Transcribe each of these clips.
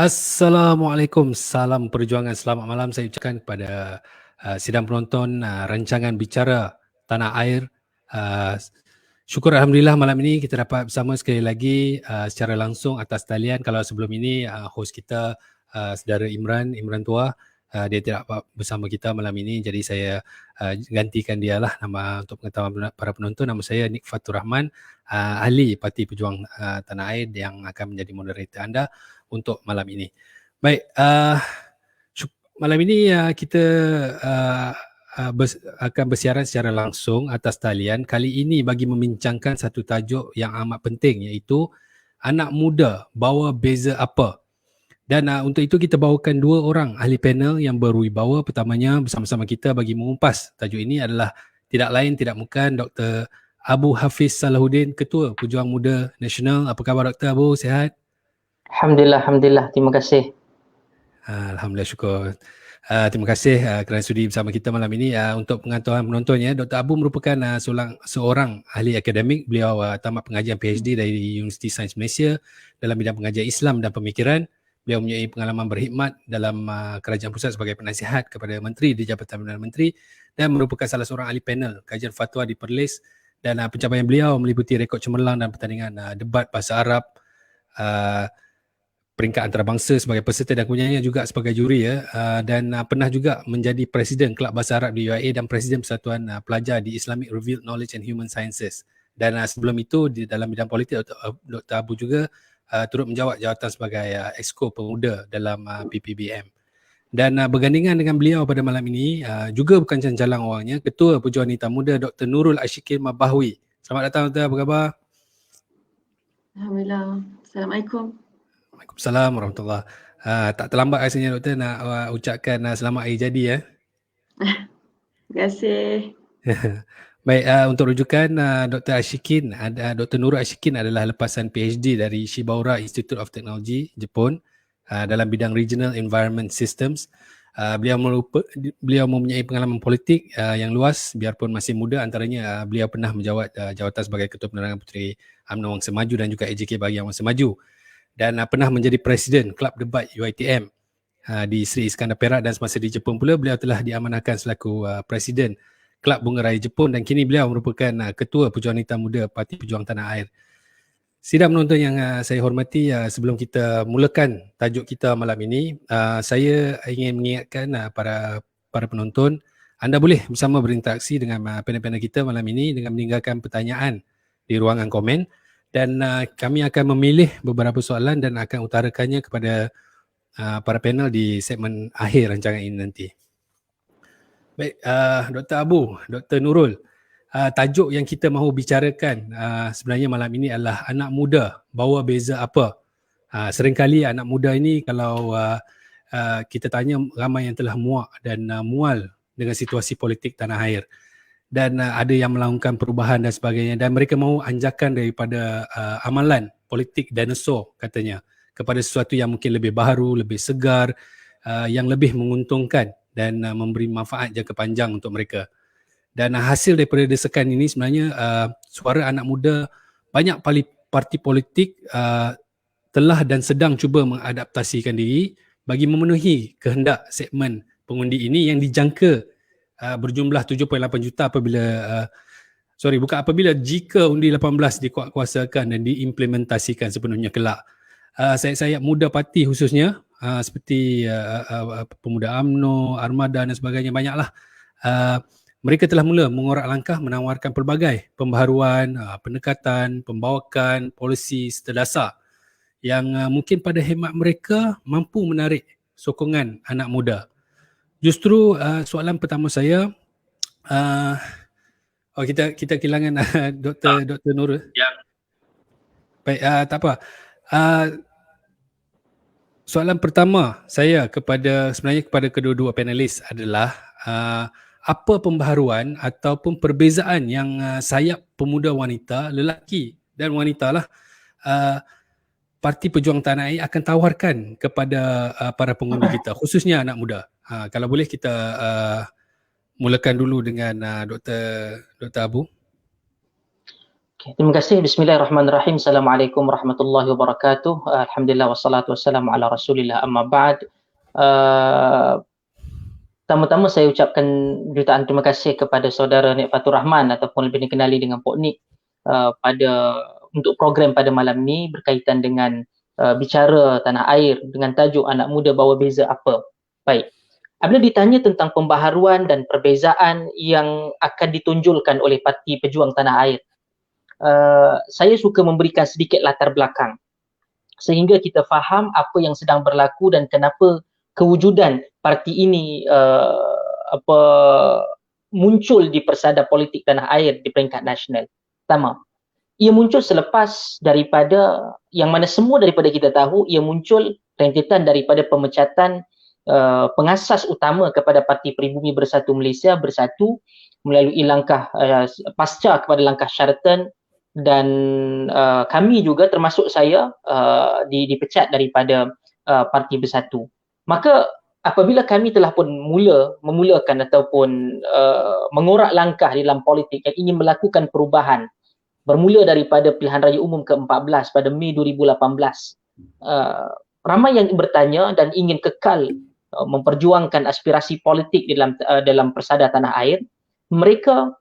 Assalamualaikum, salam perjuangan, selamat malam saya ucapkan kepada sidang penonton rancangan Bicara Tanah Air. Syukur Alhamdulillah malam ini kita dapat bersama sekali lagi secara langsung atas talian. Kalau sebelum ini host kita saudara Imran Tua, dia tidak dapat bersama kita malam ini, jadi saya gantikan dia lah. Nama untuk pengetahuan para penonton, nama saya Nik Fatur Rahman, ahli Parti Pejuang Tanah Air yang akan menjadi moderator anda untuk malam ini. Baik, malam ini kita akan bersiaran secara langsung atas talian. Kali ini bagi membincangkan satu tajuk yang amat penting, iaitu anak muda bawa beza apa. Dan untuk itu kita bawakan dua orang ahli panel yang berwibawa. Pertamanya bersama-sama kita bagi mengupas tajuk ini adalah tidak lain tidak bukan Dr. Abu Hafiz Salahuddin, Ketua Pejuang Muda Nasional. Apa khabar Dr. Abu? Sihat? Alhamdulillah. Terima kasih. Alhamdulillah, syukur. Terima kasih kerana sudi bersama kita malam ini. Untuk pengetahuan penontonnya, Dr. Abu merupakan seorang ahli akademik. Beliau tamat pengajian PhD dari Universiti Sains Malaysia dalam bidang pengajian Islam dan pemikiran. Beliau mempunyai pengalaman berkhidmat dalam kerajaan pusat sebagai penasihat kepada Menteri di Jabatan Perdana Menteri dan merupakan salah seorang ahli panel kajian fatwa di Perlis. Dan pencapaian beliau meliputi rekod cemerlang dalam pertandingan debat bahasa Arab, peringkat antarabangsa sebagai peserta dan kemudiannya juga sebagai juri dan pernah juga menjadi Presiden Kelab Bahasa Arab di UIA dan Presiden Persatuan Pelajar di Islamic Revealed Knowledge and Human Sciences. Dan sebelum itu di dalam bidang politik, Dr. Abu juga turut menjawat jawatan sebagai Exco Pemuda dalam PPBM. Dan bergandingan dengan beliau pada malam ini juga bukan cancalang orangnya, Ketua Pejuang Wanita Muda Dr. Nurul Ashikin Mabahwi. Selamat datang Dr. Apa khabar? Alhamdulillah. Assalamualaikum. Waalaikumsalam warahmatullahi. Tak terlambat rasanya Doktor nak ucapkan selamat hari jadi ya. Terima kasih. Baik, untuk rujukan Dr. Ashikin, Dr. Nurul Ashikin adalah lepasan PhD dari Shibaura Institute of Technology, Jepun dalam bidang Regional Environment Systems. Beliau mempunyai pengalaman politik yang luas biarpun masih muda. Antaranya beliau pernah menjawat jawatan sebagai Ketua Penerangan Puteri UMNO Wangsa Maju dan juga AJK Bahagian Wangsa Maju. Dan pernah menjadi Presiden Kelab Debat UiTM di Sri Iskandar Perak, dan semasa di Jepun pula beliau telah diamanahkan selaku Presiden Kelab Bunga Raya Jepun dan kini beliau merupakan Ketua Pejuang Wanita Muda Parti Pejuang Tanah Air. Sidang penonton yang saya hormati, sebelum kita mulakan tajuk kita malam ini, saya ingin mengingatkan para penonton, anda boleh bersama berinteraksi dengan panel-panel kita malam ini dengan meninggalkan pertanyaan di ruangan komen. Dan kami akan memilih beberapa soalan dan akan utarakannya kepada para panel di segmen akhir rancangan ini nanti. Baik, Dr. Abu, Dr. Nurul, tajuk yang kita mahu bicarakan sebenarnya malam ini adalah anak muda bawa beza apa. Seringkali anak muda ini kalau kita tanya, ramai yang telah muak dan mual dengan situasi politik tanah air. Dan ada yang melakukan perubahan dan sebagainya, dan mereka mahu anjakan daripada amalan politik dinosaur katanya kepada sesuatu yang mungkin lebih baru, lebih segar, yang lebih menguntungkan dan memberi manfaat jangka panjang untuk mereka. Dan hasil daripada desakan ini sebenarnya suara anak muda, banyak parti politik telah dan sedang cuba mengadaptasikan diri bagi memenuhi kehendak segmen pengundi ini yang dijangka berjumlah 7.8 juta jika undi 18 dikuatkuasakan dan diimplementasikan sepenuhnya kelak. Sayap-sayap muda parti khususnya seperti Pemuda UMNO, Armada dan sebagainya, banyaklah. Mereka telah mula mengorak langkah menawarkan pelbagai pembaharuan, pendekatan, pembawakan, polisi seterdasar yang mungkin pada khidmat mereka mampu menarik sokongan anak muda. Justru soalan pertama saya, kita kehilangan Dr. Nurul. Ya. Baik, tak apa. Soalan pertama saya sebenarnya kepada kedua-dua panelis adalah apa pembaharuan ataupun perbezaan yang sayap pemuda wanita, lelaki dan wanita lah, Parti Pejuang Tanah Air akan tawarkan kepada para pengundi kita, khususnya anak muda? Kalau boleh kita mulakan dulu dengan Dr. Abu. Okay, terima kasih. Bismillahirrahmanirrahim. Assalamualaikum warahmatullahi wabarakatuh. Alhamdulillah wassalatu wassalamu ala Rasulillah amma ba'd. Pertama-tama saya ucapkan jutaan terima kasih kepada saudara Nik Fatur Rahman ataupun lebih dikenali dengan Pok Nik untuk program pada malam ni berkaitan dengan bicara tanah air dengan tajuk anak muda bawa beza apa. Baik. Apabila ditanya tentang pembaharuan dan perbezaan yang akan ditunjulkan oleh Parti Pejuang Tanah Air, saya suka memberikan sedikit latar belakang sehingga kita faham apa yang sedang berlaku dan kenapa kewujudan parti ini muncul di persada politik tanah air di peringkat nasional. Pertama, ia muncul selepas daripada yang mana semua daripada kita tahu ia muncul rentetan daripada pemecatan pengasas utama kepada Parti Peribumi Bersatu Malaysia bersatu melalui langkah pasca kepada langkah Sheraton, dan kami juga termasuk saya dipecat daripada Parti Bersatu. Maka apabila kami telah pun memulakan ataupun mengorak langkah dalam politik yang ingin melakukan perubahan bermula daripada pilihan raya umum ke-14 pada Mei 2018, ramai yang bertanya dan ingin kekal memperjuangkan aspirasi politik dalam persada tanah air. Mereka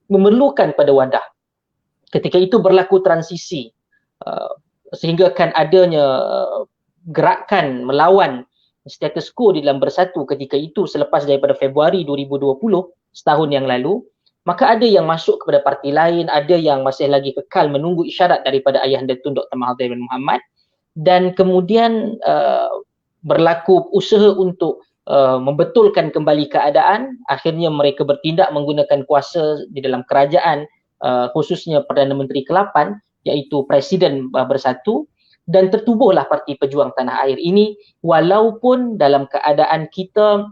memerlukan pada wadah. Ketika itu berlaku transisi sehingga kan adanya gerakan melawan status quo di dalam Bersatu ketika itu selepas daripada Februari 2020, setahun yang lalu. Maka ada yang masuk kepada parti lain, ada yang masih lagi kekal menunggu isyarat daripada Ayahanda Tun Dr. Mahathir bin Mohamad, dan kemudian berlaku usaha untuk membetulkan kembali keadaan. Akhirnya mereka bertindak menggunakan kuasa di dalam kerajaan, khususnya Perdana Menteri ke-8 iaitu Presiden Bersatu, dan tertubuhlah Parti Pejuang Tanah Air ini walaupun dalam keadaan kita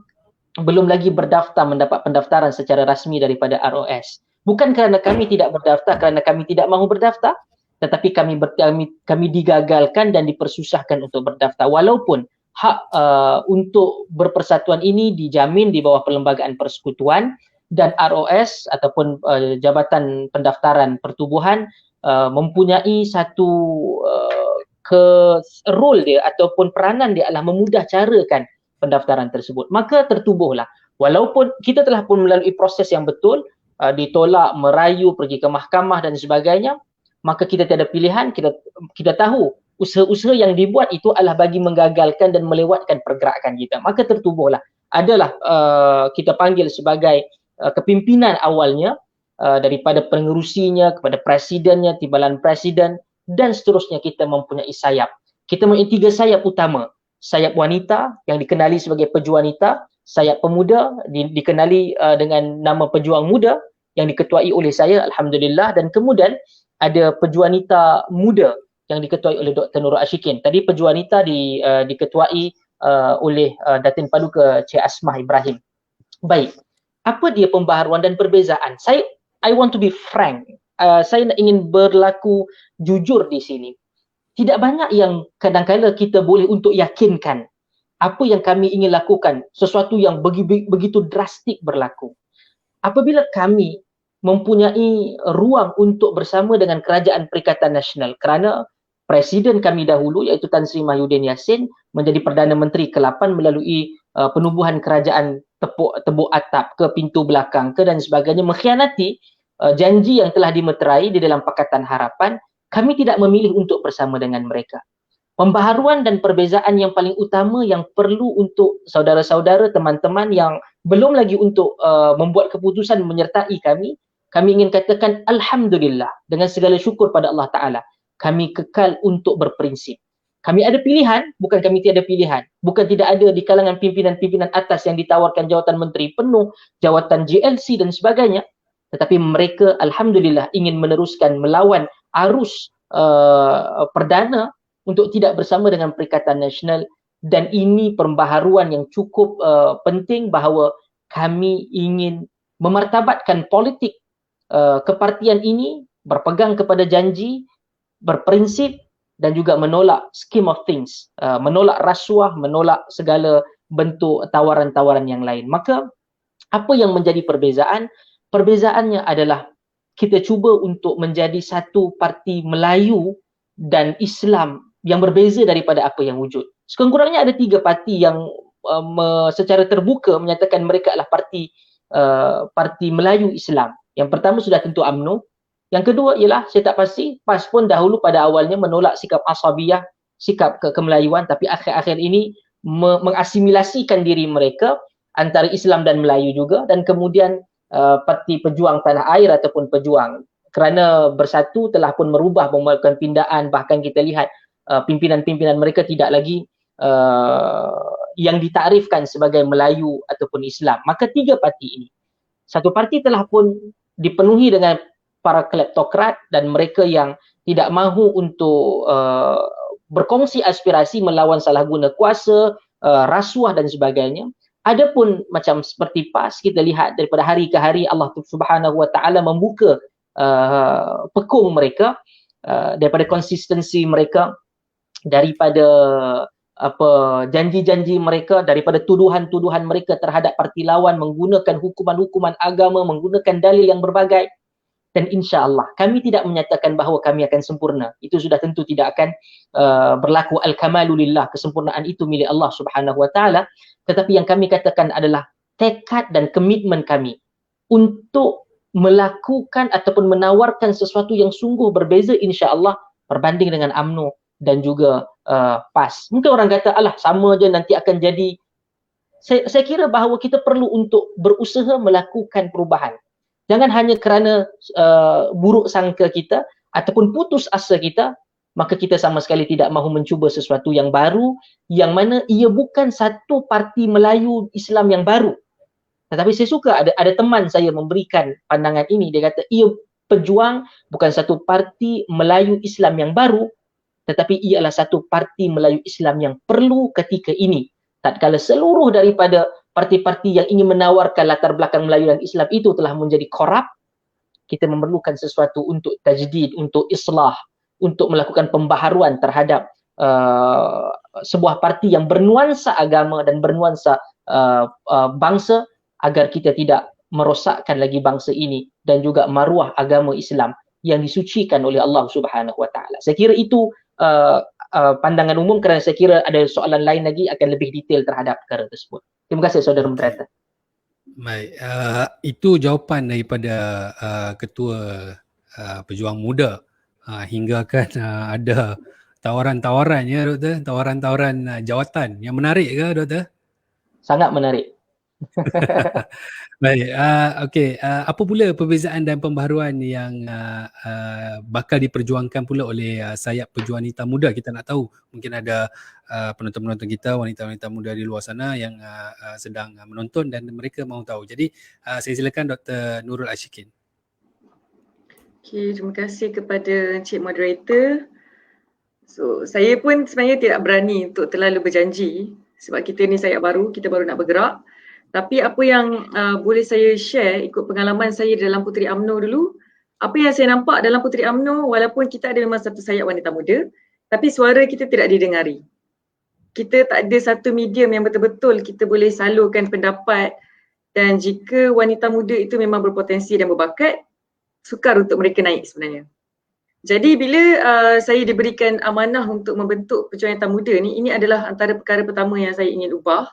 belum lagi berdaftar mendapat pendaftaran secara rasmi daripada ROS. Bukan kerana kami tidak berdaftar, kerana kami tidak mahu berdaftar, tetapi kami digagalkan dan dipersusahkan untuk berdaftar walaupun hak untuk berpersatuan ini dijamin di bawah Perlembagaan Persekutuan, dan ROS ataupun Jabatan Pendaftaran Pertubuhan mempunyai satu role dia ataupun peranan dia adalah memudah carakan pendaftaran tersebut. Maka tertubuhlah. Walaupun kita telah pun melalui proses yang betul, ditolak, merayu, pergi ke mahkamah dan sebagainya, maka kita tiada pilihan. Kita tahu usaha-usaha yang dibuat itu adalah bagi menggagalkan dan melewatkan pergerakan kita. Maka tertubuhlah. Adalah kita panggil sebagai kepimpinan awalnya, daripada pengerusinya kepada presidennya, timbalan presiden, dan seterusnya kita mempunyai sayap. Kita mempunyai 3 sayap utama. Sayap wanita yang dikenali sebagai pejuanita, sayap pemuda dikenali dengan nama pejuang muda yang diketuai oleh saya, alhamdulillah, dan kemudian ada pejuanita muda yang diketuai oleh Dr. Nurul Ashikin. Tadi pejuanita diketuai oleh Datin Paduka Cik Asmah Ibrahim. Baik. Apa dia pembaharuan dan perbezaan? I want to be frank. Saya ingin berlaku jujur di sini. Tidak banyak yang kadang-kadang kita boleh untuk yakinkan apa yang kami ingin lakukan, sesuatu yang begitu drastik berlaku. Apabila kami mempunyai ruang untuk bersama dengan Kerajaan Perikatan Nasional, kerana Presiden kami dahulu iaitu Tan Sri Mahyudin Yassin menjadi Perdana Menteri ke-8 melalui penubuhan kerajaan tebuk atap ke pintu belakang ke dan sebagainya, mengkhianati janji yang telah dimeterai di dalam Pakatan Harapan. Kami tidak memilih untuk bersama dengan mereka. Pembaharuan dan perbezaan yang paling utama yang perlu untuk saudara-saudara, teman-teman yang belum lagi untuk membuat keputusan menyertai kami ingin katakan alhamdulillah, dengan segala syukur pada Allah Ta'ala, kami kekal untuk berprinsip. Kami ada pilihan, bukan kami tiada pilihan. Bukan tidak ada di kalangan pimpinan-pimpinan atas yang ditawarkan jawatan menteri penuh, jawatan GLC dan sebagainya. Tetapi mereka alhamdulillah ingin meneruskan melawan arus perdana untuk tidak bersama dengan Perikatan Nasional, dan ini pembaharuan yang cukup penting bahawa kami ingin memartabatkan politik kepartian ini berpegang kepada janji, berprinsip dan juga menolak scheme of things, menolak rasuah, menolak segala bentuk tawaran-tawaran yang lain. Maka apa yang menjadi perbezaan? Perbezaannya adalah kita cuba untuk menjadi satu parti Melayu dan Islam yang berbeza daripada apa yang wujud. Sekurang-kurangnya ada 3 parti yang secara terbuka menyatakan mereka adalah parti Melayu Islam. Yang pertama sudah tentu UMNO. Yang kedua ialah saya tak pasti, PAS pun dahulu pada awalnya menolak sikap asabiyah, sikap kemelayuan, tapi akhir-akhir ini mengasimilasikan diri mereka antara Islam dan Melayu juga, dan kemudian parti pejuang tanah air ataupun pejuang kerana bersatu telah pun merubah, melakukan pindaan, bahkan kita lihat pimpinan-pimpinan mereka tidak lagi yang ditarifkan sebagai Melayu ataupun Islam. Maka 3 parti ini, satu parti telah pun dipenuhi dengan para kleptokrat dan mereka yang tidak mahu untuk berkongsi aspirasi melawan salah guna kuasa, rasuah dan sebagainya. Adapun macam seperti PAS, kita lihat daripada hari ke hari Allah Subhanahu Wa Taala membuka pekung mereka, daripada konsistensi mereka, daripada janji-janji mereka, daripada tuduhan-tuduhan mereka terhadap parti lawan menggunakan hukuman-hukuman agama, menggunakan dalil yang berbagai. Dan insya-Allah kami tidak menyatakan bahawa kami akan sempurna. Itu sudah tentu tidak akan berlaku. Al-kamalu lillah, kesempurnaan itu milik Allah Subhanahu Wa Taala. Tetapi yang kami katakan adalah tekad dan komitmen kami untuk melakukan ataupun menawarkan sesuatu yang sungguh berbeza insya-Allah berbanding dengan UMNO dan juga PAS. Mungkin orang kata alah sama je nanti akan jadi. Saya kira bahawa kita perlu untuk berusaha melakukan perubahan. Jangan hanya kerana buruk sangka kita ataupun putus asa kita, maka kita sama sekali tidak mahu mencuba sesuatu yang baru, yang mana ia bukan satu parti Melayu Islam yang baru. Tetapi saya suka ada teman saya memberikan pandangan ini. Dia kata ia pejuang bukan satu parti Melayu Islam yang baru, tetapi ia adalah satu parti Melayu Islam yang perlu ketika ini. Tatkala seluruh daripada parti-parti yang ingin menawarkan latar belakang Melayu dan Islam itu telah menjadi korup, kita memerlukan sesuatu untuk tajdid, untuk islah, untuk melakukan pembaharuan terhadap sebuah parti yang bernuansa agama dan bernuansa bangsa, agar kita tidak merosakkan lagi bangsa ini dan juga maruah agama Islam yang disucikan oleh Allah Subhanahu Wa Taala. Saya kira itu pandangan umum, kerana saya kira ada soalan lain lagi akan lebih detail terhadap perkara tersebut. Terima kasih saudara moderator. Baik, itu jawapan daripada Ketua Pejuang Muda. Hingga kan ada tawaran-tawaran ya Doktor, tawaran-tawaran jawatan yang menarik ke Doktor? Sangat menarik. Baik, okey, apa pula perbezaan dan pembaharuan yang bakal diperjuangkan pula oleh sayap pejuang wanita muda? Kita nak tahu, mungkin ada penonton-penonton kita, wanita-wanita muda di luar sana yang sedang menonton dan mereka mahu tahu. Jadi saya silakan Dr. Nurul Ashikin. Okay, terima kasih kepada Encik Moderator. So, saya pun sebenarnya tidak berani untuk terlalu berjanji sebab kita ni sayap baru, kita baru nak bergerak. Tapi apa yang boleh saya share ikut pengalaman saya dalam Puteri UMNO dulu, apa yang saya nampak dalam Puteri UMNO, walaupun kita ada memang satu sayap wanita muda, tapi suara kita tidak didengari. Kita tak ada satu medium yang betul-betul kita boleh salurkan pendapat, dan jika wanita muda itu memang berpotensi dan berbakat, sukar untuk mereka naik sebenarnya. Jadi bila saya diberikan amanah untuk membentuk pejuang wanita muda ni, ini adalah antara perkara pertama yang saya ingin ubah,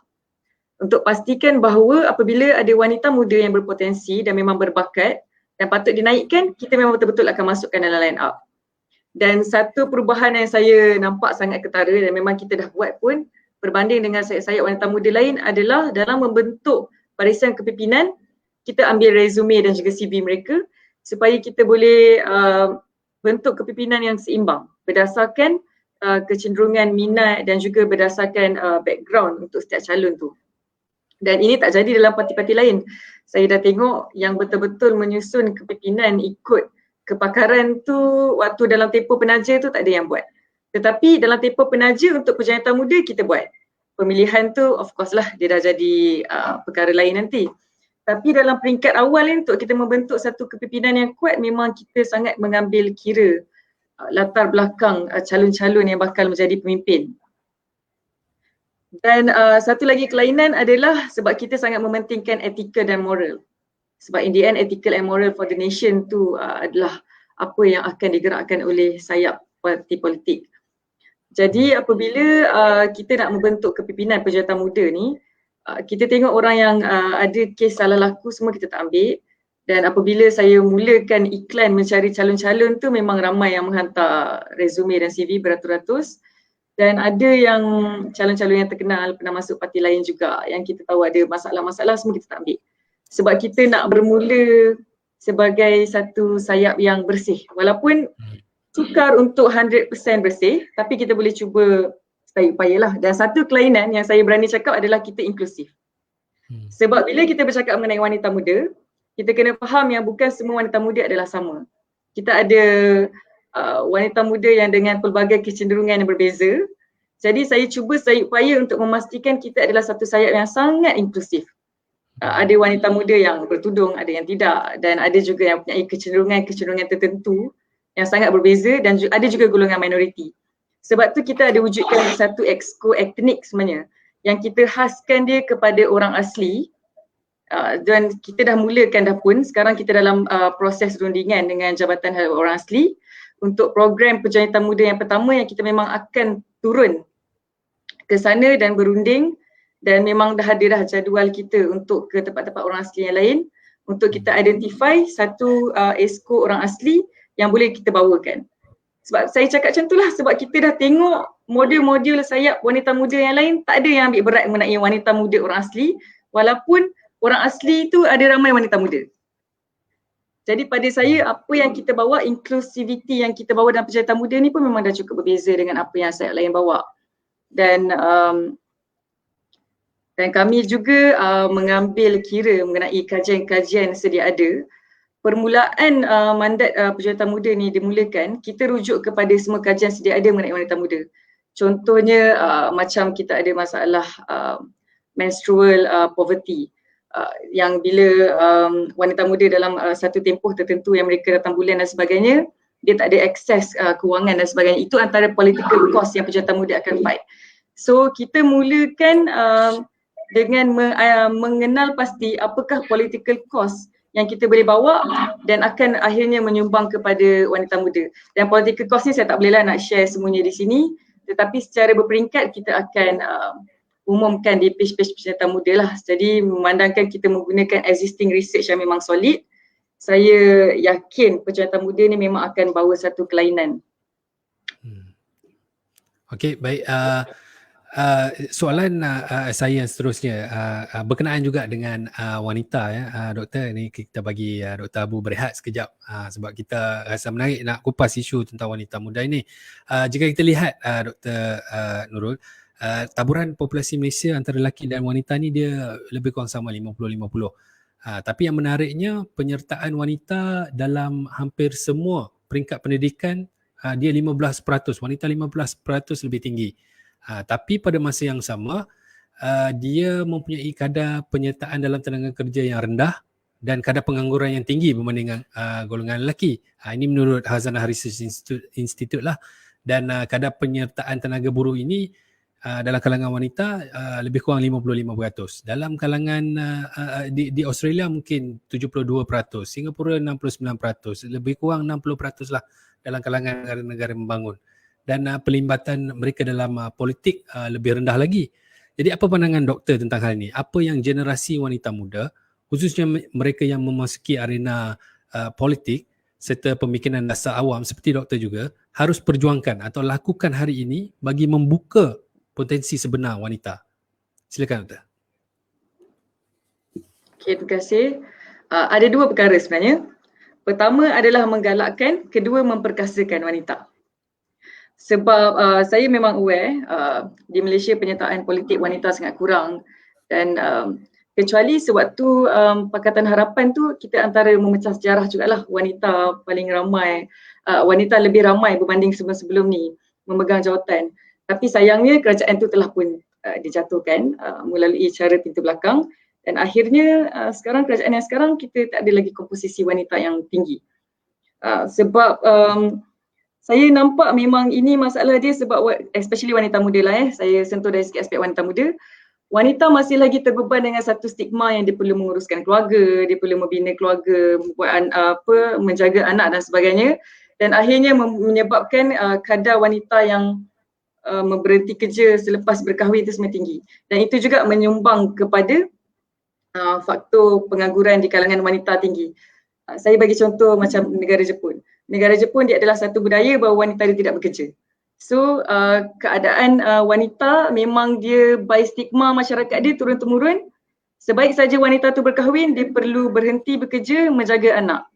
untuk pastikan bahawa apabila ada wanita muda yang berpotensi dan memang berbakat dan patut dinaikkan, kita memang betul-betul akan masukkan dalam line up. Dan satu perubahan yang saya nampak sangat ketara dan memang kita dah buat pun berbanding dengan sayap-sayap wanita muda lain adalah dalam membentuk barisan kepimpinan, kita ambil resume dan juga CV mereka supaya kita boleh bentuk kepimpinan yang seimbang berdasarkan kecenderungan minat dan juga berdasarkan background untuk setiap calon tu. Dan ini tak jadi dalam parti-parti lain. Saya dah tengok yang betul-betul menyusun kepimpinan ikut kepakaran tu waktu dalam tempoh penaja tu tak ada yang buat. Tetapi dalam tempoh penaja untuk pejuang wanita muda kita buat. Pemilihan tu of course lah dia dah jadi perkara lain nanti. Tapi dalam peringkat awal ni untuk kita membentuk satu kepimpinan yang kuat, memang kita sangat mengambil kira latar belakang calon-calon yang bakal menjadi pemimpin. Dan satu lagi kelainan adalah sebab kita sangat mementingkan etika dan moral. Sebab in the end ethical and moral for the nation tu adalah apa yang akan digerakkan oleh sayap parti politik. Jadi apabila kita nak membentuk kepimpinan pejabat muda ni, kita tengok orang yang ada kes salah laku semua kita tak ambil. Dan apabila saya mulakan iklan mencari calon-calon tu memang ramai yang menghantar resume dan CV beratus-ratus. Dan ada yang calon-calon yang terkenal pernah masuk parti lain juga yang kita tahu ada masalah-masalah semua kita tak ambil. Sebab kita nak bermula sebagai satu sayap yang bersih. Walaupun sukar untuk 100% bersih, tapi kita boleh cuba sedaya upayalah. Dan satu kelainan yang saya berani cakap adalah kita inklusif. Sebab bila kita bercakap mengenai wanita muda, kita kena faham yang bukan semua wanita muda adalah sama. Kita ada wanita muda yang dengan pelbagai kecenderungan yang berbeza. Jadi saya cuba sedaya upaya untuk memastikan kita adalah satu sayap yang sangat inklusif. Ada wanita muda yang bertudung, ada yang tidak, dan ada juga yang punya kecenderungan tertentu yang sangat berbeza, dan ada juga golongan minoriti. Sebab tu kita ada wujudkan satu exco etnik sebenarnya yang kita khaskan dia kepada orang asli. Dan kita dah mulakan dah pun, sekarang kita dalam proses rundingan dengan Jabatan Hal Orang Asli untuk program penjanitan muda yang pertama yang kita memang akan turun ke sana dan berunding, dan memang dah ada dah jadual kita untuk ke tempat-tempat orang asli yang lain untuk kita identify satu exco orang asli yang boleh kita bawakan. Sebab saya cakap macam itulah sebab kita dah tengok model-model sayap wanita muda yang lain tak ada yang ambil berat mengenai wanita muda orang asli, walaupun orang asli tu ada ramai wanita muda. Jadi pada saya apa yang kita bawa, inclusivity yang kita bawa dalam penjanitan muda ni pun memang dah cukup berbeza dengan apa yang sayap lain bawa. Dan kami juga mengambil kira mengenai kajian-kajian sedia ada. Permulaan mandat penjanitan muda ni dimulakan, kita rujuk kepada semua kajian sedia ada mengenai wanita muda. Contohnya macam kita ada masalah menstrual poverty. Yang bila wanita muda dalam satu tempoh tertentu yang mereka datang bulan dan sebagainya, dia tak ada akses kewangan dan sebagainya. Itu antara political cost yang penjanitan muda akan fight. So kita mulakan dengan mengenal pasti apakah political cost yang kita boleh bawa dan akan akhirnya menyumbang kepada wanita muda. Dan political cost ni saya tak bolehlah nak share semuanya di sini, tetapi secara berperingkat kita akan umumkan di page-page penjanitan muda lah. Jadi memandangkan kita menggunakan existing research yang memang solid, saya yakin penjanitan muda ni memang akan bawa satu kelainan. Okey, baik. Soalan saya seterusnya berkenaan juga dengan wanita ya, doktor. Ni kita bagi Dr. Abu berehat sekejap sebab kita rasa menarik nak kupas isu tentang wanita muda ini. Jika kita lihat Dr. Nurul, taburan populasi Malaysia antara lelaki dan wanita ni dia lebih kurang sama 50-50. Tapi yang menariknya penyertaan wanita dalam hampir semua peringkat pendidikan dia 15%, wanita 15% lebih tinggi. Tapi pada masa yang sama dia mempunyai kadar penyertaan dalam tenaga kerja yang rendah dan kadar pengangguran yang tinggi berbanding golongan lelaki. Ini menurut Hazanah Research Institute lah. Dan kadar penyertaan tenaga buruh ini dalam kalangan wanita lebih kurang 55%. Dalam kalangan di Australia mungkin 72%, Singapura 69%, lebih kurang 60% lah dalam kalangan negara-negara membangun. Dan pelibatan mereka dalam politik lebih rendah lagi. Jadi apa pandangan doktor tentang hal ini? Apa yang generasi wanita muda, khususnya mereka yang memasuki arena politik serta pemikiran dasar awam seperti doktor juga, harus perjuangkan atau lakukan hari ini bagi membuka potensi sebenar wanita? Silakan doktor. Okay, terima kasih. Ada dua perkara sebenarnya. Pertama adalah menggalakkan, kedua memperkasakan wanita. Sebab saya memang aware di Malaysia penyertaan politik wanita sangat kurang, dan kecuali sewaktu Pakatan Harapan tu kita antara memecah sejarah jugalah, wanita paling ramai, wanita lebih ramai berbanding sebelum-sebelum ni memegang jawatan. Tapi sayangnya kerajaan tu telah pun dijatuhkan melalui cara pintu belakang, dan akhirnya sekarang kerajaan yang sekarang kita tak ada lagi komposisi wanita yang tinggi. Sebab saya nampak memang ini masalah dia sebab especially wanita muda lah saya sentuh dari segi aspek wanita muda. Wanita masih lagi terbeban dengan satu stigma yang dia perlu menguruskan keluarga, dia perlu membina keluarga, menjaga anak dan sebagainya, dan akhirnya menyebabkan kadar wanita yang berhenti kerja selepas berkahwin itu semakin tinggi, dan itu juga menyumbang kepada faktor pengangguran di kalangan wanita tinggi. Saya bagi contoh macam negara Jepun. Negara Jepun dia adalah satu budaya bahawa wanita dia tidak bekerja. So keadaan wanita memang dia by stigma masyarakat dia turun-temurun. Sebaik saja wanita tu berkahwin, dia perlu berhenti bekerja menjaga anak.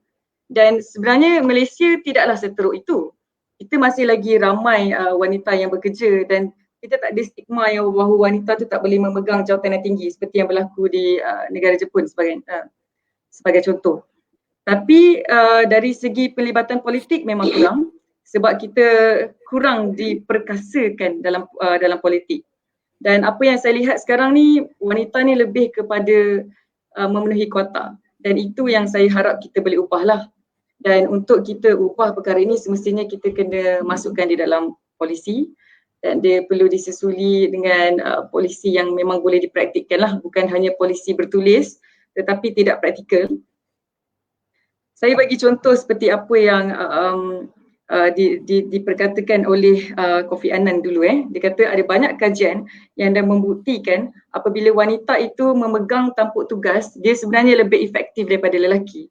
Dan sebenarnya Malaysia tidaklah seteruk itu. Kita masih lagi ramai wanita yang bekerja dan kita tak ada stigma yang bahawa wanita tu tak boleh memegang jawatan yang tinggi seperti yang berlaku di negara Jepun sebagai contoh. Tapi dari segi pelibatan politik memang kurang sebab kita kurang diperkasakan dalam politik. Dan apa yang saya lihat sekarang ni, wanita ni lebih kepada memenuhi kuota, dan itu yang saya harap kita boleh ubahlah. Dan untuk kita ubah perkara ini semestinya kita kena masukkan di dalam polisi, dan dia perlu disusuli dengan polisi yang memang boleh dipraktikkan lah, bukan hanya polisi bertulis tetapi tidak praktikal. Saya bagi contoh seperti apa yang diperkatakan oleh Kofi Annan dulu. Dia kata ada banyak kajian yang dah membuktikan apabila wanita itu memegang tampuk tugas, dia sebenarnya lebih efektif daripada lelaki.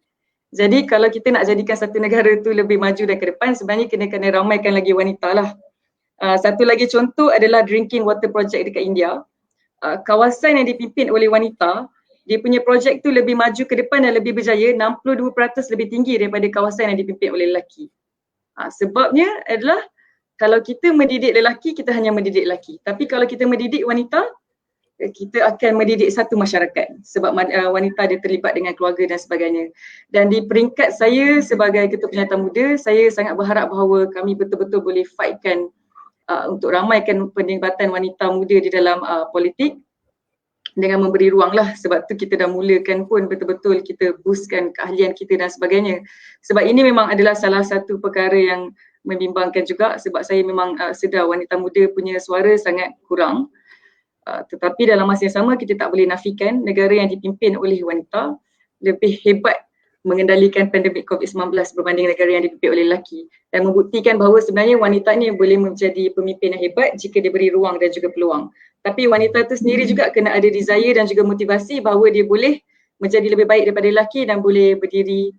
Jadi kalau kita nak jadikan satu negara tu lebih maju dan ke depan, sebenarnya kena ramaikan lagi wanita lah. Satu lagi contoh adalah Drinking Water Project dekat India. Kawasan yang dipimpin oleh wanita, dia punya projek tu lebih maju ke depan dan lebih berjaya, 62% lebih tinggi daripada kawasan yang dipimpin oleh lelaki. Sebabnya adalah kalau kita mendidik lelaki, kita hanya mendidik lelaki. Tapi kalau kita mendidik wanita, kita akan mendidik satu masyarakat sebab wanita dia terlibat dengan keluarga dan sebagainya. Dan di peringkat saya sebagai Ketua Penjawatan Muda, saya sangat berharap bahawa kami betul-betul boleh fightkan untuk ramaikan penlibatan wanita muda di dalam politik dengan memberi ruang lah. Sebab tu kita dah mulakan pun betul-betul kita boostkan keahlian kita dan sebagainya. Sebab ini memang adalah salah satu perkara yang membimbangkan juga sebab saya memang sedar wanita muda punya suara sangat kurang. Tetapi dalam masa yang sama kita tak boleh nafikan negara yang dipimpin oleh wanita lebih hebat mengendalikan pandemik COVID-19 berbanding negara yang dipimpin oleh lelaki, dan membuktikan bahawa sebenarnya wanita ni boleh menjadi pemimpin yang hebat jika diberi ruang dan juga peluang. Tapi wanita tu sendiri juga kena ada desire dan juga motivasi bahawa dia boleh menjadi lebih baik daripada lelaki dan boleh berdiri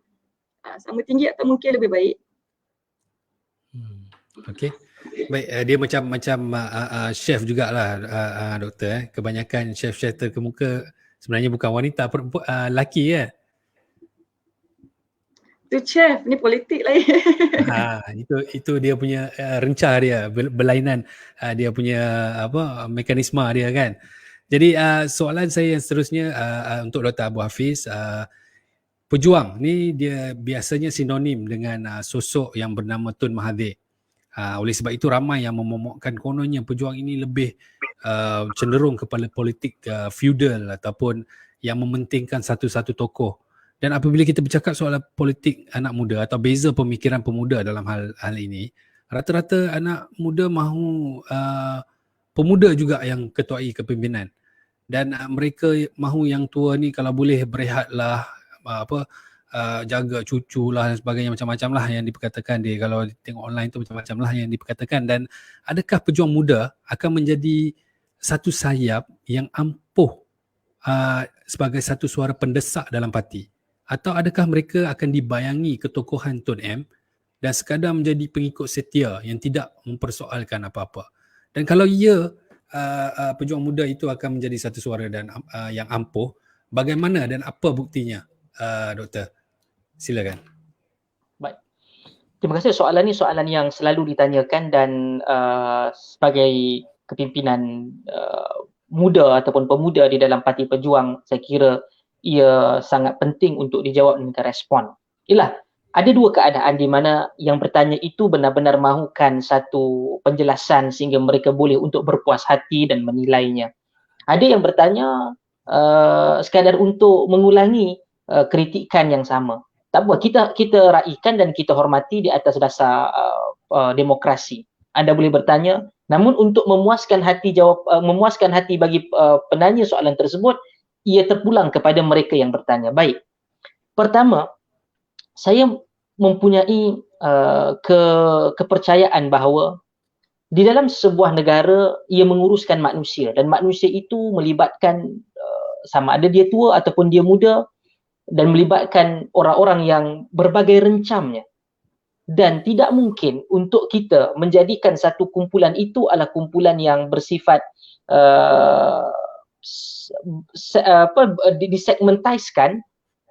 sama tinggi atau mungkin lebih baik. Okey. Baik, dia macam chef jugalah doktor. Kebanyakan chef-chef terkemuka sebenarnya bukan wanita, lelaki ya. Tu chef, ni politik lah. Itu dia punya rencah dia, berlainan dia punya mekanisme dia kan. Jadi soalan saya yang seterusnya untuk Dr. Abu Hafiz, pejuang ni dia biasanya sinonim dengan sosok yang bernama Tun Mahathir. Oleh sebab itu ramai yang memomokkan kononnya pejuang ini lebih cenderung kepada politik feudal ataupun yang mementingkan satu-satu tokoh. Dan apabila kita bercakap soal politik anak muda atau beza pemikiran pemuda dalam hal ini, rata-rata anak muda mahu pemuda juga yang ketuai kepimpinan. Dan mereka mahu yang tua ni kalau boleh berehatlah, jaga cucu lah dan sebagainya, macam-macam lah yang diperkatakan dia. Kalau tengok online tu macam-macam lah yang diperkatakan. Dan adakah pejuang muda akan menjadi satu sayap yang ampuh sebagai satu suara pendesak dalam parti? Atau adakah mereka akan dibayangi ketokohan Tun M dan sekadar menjadi pengikut setia yang tidak mempersoalkan apa-apa? Dan kalau ia pejuang muda itu akan menjadi satu suara dan yang ampuh, bagaimana dan apa buktinya, Doktor? Silakan. Baik. Terima kasih. Soalan ni soalan yang selalu ditanyakan dan sebagai kepimpinan muda ataupun pemuda di dalam parti pejuang, saya kira ia sangat penting untuk dijawab dan respon. Ialah, ada dua keadaan di mana yang bertanya itu benar-benar mahukan satu penjelasan sehingga mereka boleh untuk berpuas hati dan menilainya. Ada yang bertanya sekadar untuk mengulangi kritikan yang sama. Tak apa, kita raikan dan kita hormati di atas dasar demokrasi. Anda boleh bertanya, namun untuk memuaskan hati bagi penanya soalan tersebut, ia terpulang kepada mereka yang bertanya. Baik. Pertama, saya mempunyai kepercayaan bahawa di dalam sebuah negara ia menguruskan manusia, dan manusia itu melibatkan sama ada dia tua ataupun dia muda, dan melibatkan orang-orang yang berbagai rencamnya. Dan tidak mungkin untuk kita menjadikan satu kumpulan itu adalah kumpulan yang bersifat disegmentiskan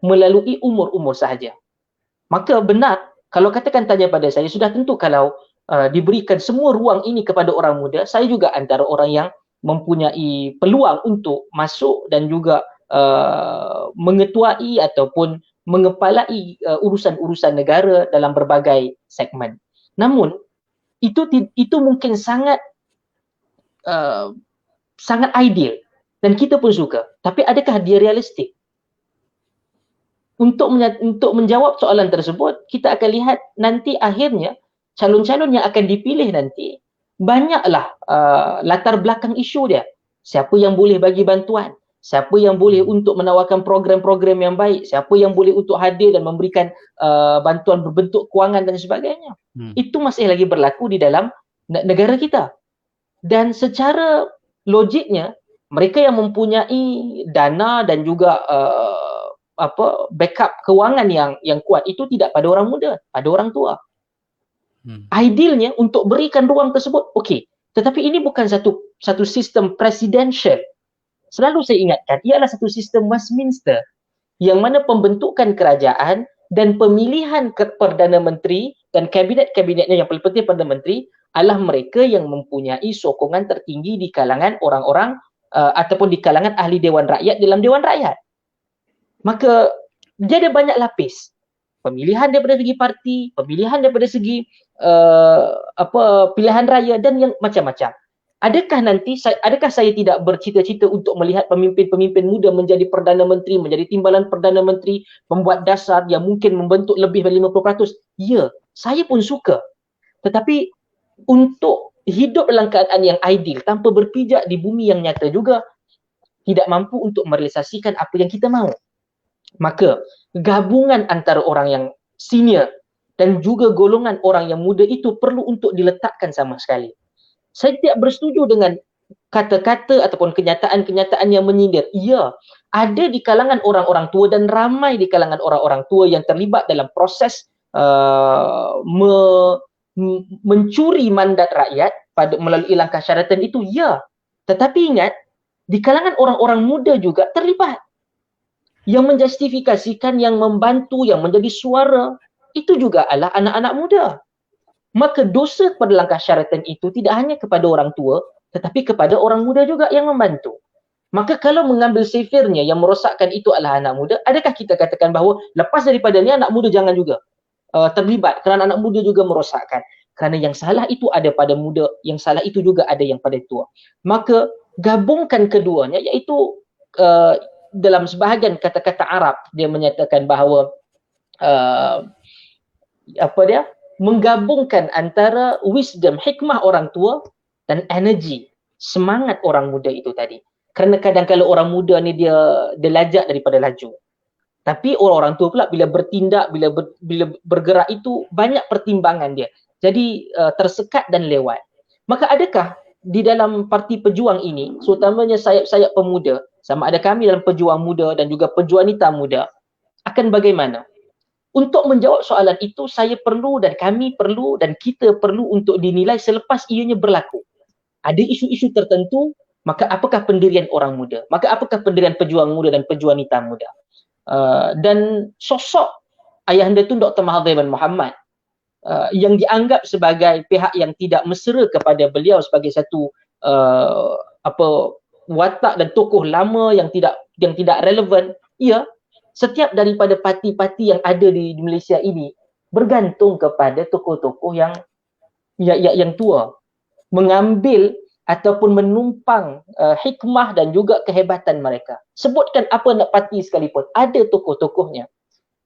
melalui umur-umur sahaja. Maka benar, kalau katakan tanya pada saya, sudah tentu kalau diberikan semua ruang ini kepada orang muda, saya juga antara orang yang mempunyai peluang untuk masuk dan juga mengetuai ataupun mengepalai urusan-urusan negara dalam berbagai segmen. Namun itu mungkin sangat ideal dan kita pun suka. Tapi adakah dia realistik? Untuk menjawab soalan tersebut, kita akan lihat nanti akhirnya calon-calon yang akan dipilih nanti banyaklah latar belakang isu dia. Siapa yang boleh bagi bantuan? Siapa yang boleh untuk menawarkan program-program yang baik? Siapa yang boleh untuk hadir dan memberikan bantuan berbentuk kewangan dan sebagainya? Itu masih lagi berlaku di dalam negara kita. Dan secara logiknya, mereka yang mempunyai dana dan juga backup kewangan yang kuat itu tidak pada orang muda, pada orang tua. Idealnya untuk berikan ruang tersebut, okey. Tetapi ini bukan satu sistem presidential. Selalu saya ingatkan, ia adalah satu sistem Westminster yang mana pembentukan kerajaan dan pemilihan Perdana Menteri dan kabinet-kabinetnya yang paling penting Perdana Menteri adalah mereka yang mempunyai sokongan tertinggi di kalangan orang-orang ataupun di kalangan ahli Dewan Rakyat dalam Dewan Rakyat. Maka dia ada banyak lapis. Pemilihan daripada segi parti, pemilihan daripada segi pilihan raya dan yang macam-macam. Adakah saya tidak bercita-cita untuk melihat pemimpin-pemimpin muda menjadi Perdana Menteri, menjadi timbalan Perdana Menteri, membuat dasar yang mungkin membentuk lebih dari 50%? Ya, saya pun suka. Tetapi untuk hidup dalam keadaan yang ideal tanpa berpijak di bumi yang nyata juga tidak mampu untuk merealisasikan apa yang kita mahu. Maka gabungan antara orang yang senior dan juga golongan orang yang muda itu perlu untuk diletakkan sama sekali. Saya tidak bersetuju dengan kata-kata ataupun kenyataan-kenyataan yang menyindir. Ya, ada di kalangan orang-orang tua dan ramai di kalangan orang-orang tua yang terlibat dalam proses mencuri mandat rakyat melalui langkah syaratan itu. Ya, tetapi ingat, di kalangan orang-orang muda juga terlibat. Yang menjustifikasikan, yang membantu, yang menjadi suara, itu juga adalah anak-anak muda. Maka dosa pada langkah syaratan itu tidak hanya kepada orang tua, tetapi kepada orang muda juga yang membantu. Maka kalau mengambil sifirnya yang merosakkan itu adalah anak muda, adakah kita katakan bahawa lepas daripada ni anak muda jangan juga terlibat, kerana anak muda juga merosakkan? Kerana yang salah itu ada pada muda, yang salah itu juga ada yang pada tua. Maka gabungkan keduanya, iaitu dalam sebahagian kata-kata Arab dia menyatakan bahawa menggabungkan antara wisdom, hikmah orang tua dan energi, semangat orang muda itu tadi. Kerana kadang-kadang orang muda ni dia lajak daripada laju. Tapi orang-orang tua pula bila bertindak, bila bergerak itu banyak pertimbangan dia. Jadi tersekat dan lewat. Maka adakah di dalam parti pejuang ini, terutamanya sayap-sayap pemuda, sama ada kami dalam pejuang muda dan juga pejuang wanita muda, akan bagaimana? Untuk menjawab soalan itu, saya perlu dan kami perlu dan kita perlu untuk dinilai selepas ianya berlaku. Ada isu-isu tertentu, maka apakah pendirian orang muda? Maka apakah pendirian pejuang muda dan pejuang wanita muda? Dan sosok ayahanda Tun Dr. Mahathir bin Mohamad yang dianggap sebagai pihak yang tidak mesra kepada beliau sebagai satu watak dan tokoh lama yang tidak relevan. Ya, setiap daripada parti-parti yang ada di Malaysia ini bergantung kepada tokoh-tokoh yang tua, mengambil ataupun menumpang hikmah dan juga kehebatan mereka. Sebutkan apa nak parti sekalipun, ada tokoh-tokohnya.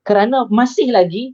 Kerana masih lagi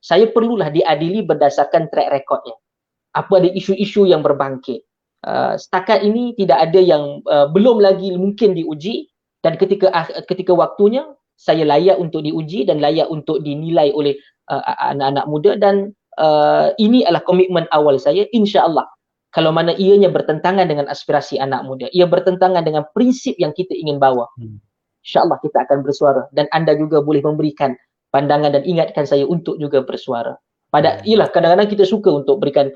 saya perlulah diadili berdasarkan track recordnya. Apa ada isu-isu yang berbangkit. Setakat ini tidak ada yang belum lagi mungkin diuji, dan ketika waktunya saya layak untuk diuji dan layak untuk dinilai oleh anak-anak muda, dan ini adalah komitmen awal saya, insya-Allah. Kalau mana ianya bertentangan dengan aspirasi anak muda, ia bertentangan dengan prinsip yang kita ingin bawa, insya-Allah kita akan bersuara, dan anda juga boleh memberikan pandangan dan ingatkan saya untuk juga bersuara. Ialah kadang-kadang kita suka untuk berikan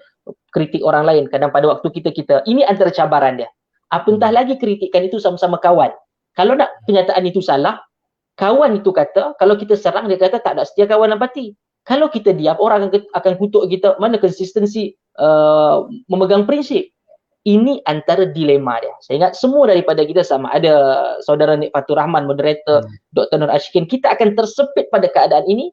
kritik orang lain, kadang pada waktu kita ini antara cabaran dia. Apatah lagi kritikan itu sama-sama kawan. Kalau nak kenyataan itu salah, kawan itu kata, kalau kita serang dia kata tak ada setia kawan dan parti. Kalau kita diam, orang akan kutuk kita, mana konsistensi memegang prinsip. Ini antara dilema dia. Saya ingat semua daripada kita sama. Ada saudara Nik Fatur Rahman, moderator, Dr. Nur Ashikin. Kita akan tersepit pada keadaan ini,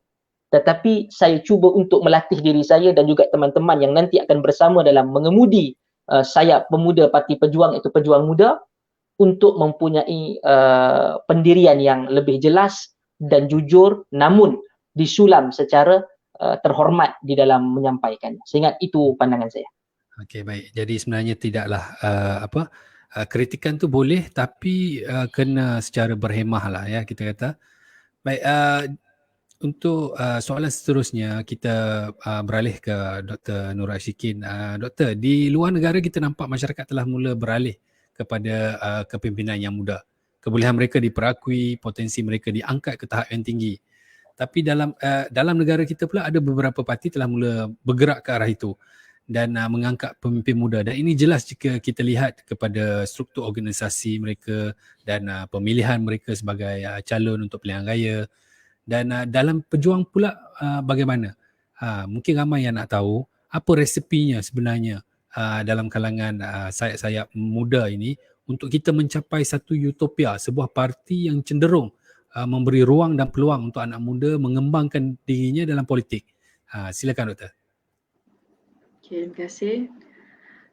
tetapi saya cuba untuk melatih diri saya dan juga teman-teman yang nanti akan bersama dalam mengemudi sayap pemuda Parti Pejuang, itu Pejuang Muda, untuk mempunyai pendirian yang lebih jelas dan jujur, namun disulam secara terhormat di dalam menyampaikan. Saya ingat itu pandangan saya. Okey, baik. Jadi sebenarnya tidaklah kritikan tu boleh, tapi kena secara berhemah lah ya, kita kata. Baik, untuk soalan seterusnya kita beralih ke Dr. Nur Ashikin. Doktor, di luar negara kita nampak masyarakat telah mula beralih kepada kepimpinan yang muda. Kebolehan mereka diperakui, potensi mereka diangkat ke tahap yang tinggi. Tapi dalam negara kita pula ada beberapa parti telah mula bergerak ke arah itu dan mengangkat pemimpin muda, dan ini jelas jika kita lihat kepada struktur organisasi mereka dan pemilihan mereka sebagai calon untuk pilihan raya. Dan dalam pejuang pula bagaimana? Mungkin ramai yang nak tahu apa resepinya sebenarnya dalam kalangan sayap-sayap muda ini untuk kita mencapai satu utopia, sebuah parti yang cenderung memberi ruang dan peluang untuk anak muda mengembangkan dirinya dalam politik. Silakan Doktor. Okay, terima kasih.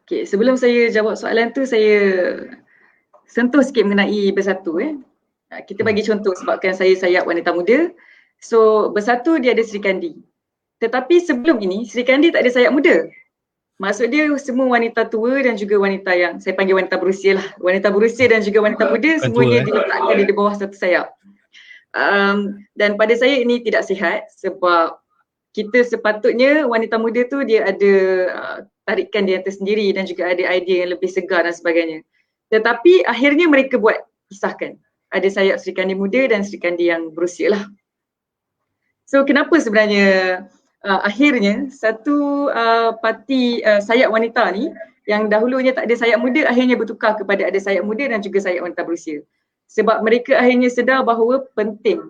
Okay, sebelum saya jawab soalan tu, saya sentuh sikit mengenai Bersatu. Kita bagi contoh sebabkan saya sayap wanita muda. So, Bersatu dia ada Sri Kandi. Tetapi sebelum ini, Sri Kandi tak ada sayap muda. Maksud dia semua wanita tua dan juga wanita yang, saya panggil wanita berusia lah. Wanita berusia dan juga wanita muda, semuanya diletakkan di bawah satu sayap. Dan pada saya ini tidak sihat, sebab kita sepatutnya wanita muda tu dia ada tarikan dia tersendiri dan juga ada idea yang lebih segar dan sebagainya. Tetapi akhirnya mereka buat pisahkan. Ada sayap Sri Kandi muda dan Sri Kandi yang berusia lah. So kenapa sebenarnya akhirnya satu parti sayap wanita ni yang dahulunya tak ada sayap muda akhirnya bertukar kepada ada sayap muda dan juga sayap wanita berusia. Sebab mereka akhirnya sedar bahawa penting.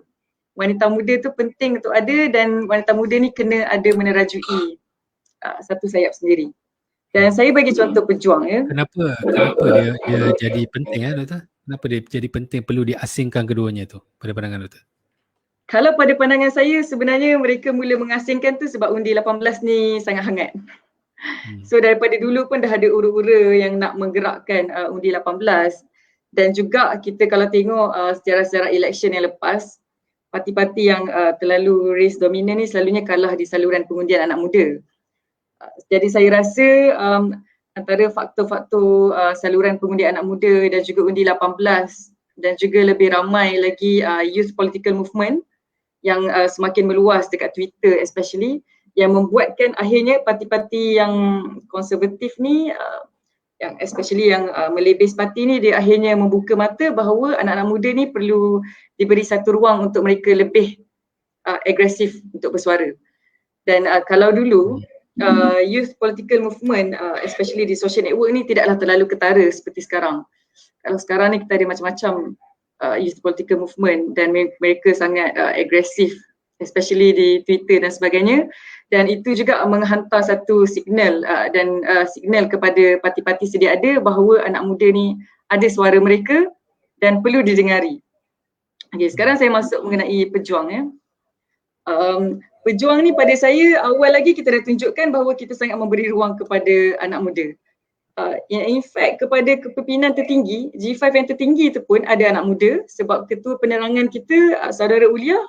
Wanita muda tu penting untuk ada, dan wanita muda ni kena ada menerajui satu sayap sendiri. Dan saya bagi contoh pejuang ya. Kenapa dia jadi penting Doktor? Kenapa dia jadi penting, perlu diasingkan keduanya tu pada pandangan Doktor? Kalau pada pandangan saya sebenarnya mereka mula mengasingkan tu sebab undi 18 ni sangat hangat. So daripada dulu pun dah ada ura-ura yang nak menggerakkan undi 18, dan juga kita kalau tengok sejarah-sejarah election yang lepas, parti-parti yang terlalu race dominan ni selalunya kalah di saluran pengundian anak muda. Jadi saya rasa antara faktor-faktor saluran pengundian anak muda dan juga undi 18 dan juga lebih ramai lagi youth political movement yang semakin meluas dekat Twitter especially, yang membuatkan akhirnya parti-parti yang konservatif ni yang especially yang Malay based parti ni, dia akhirnya membuka mata bahawa anak-anak muda ni perlu diberi satu ruang untuk mereka lebih agresif untuk bersuara. Dan kalau dulu youth political movement especially di social network ni tidaklah terlalu ketara seperti sekarang. Kalau sekarang ni kita ada macam-macam youth political movement dan mereka sangat agresif especially di Twitter dan sebagainya, dan itu juga menghantar satu signal dan signal kepada parti-parti sedia ada bahawa anak muda ni ada suara mereka dan perlu didengari. Okay, sekarang saya masuk mengenai pejuang ya. Pejuang ni pada saya awal lagi kita dah tunjukkan bahawa kita sangat memberi ruang kepada anak muda. In fact kepada kepimpinan tertinggi, G5 yang tertinggi itu pun ada anak muda, sebab ketua penerangan kita saudara Ulia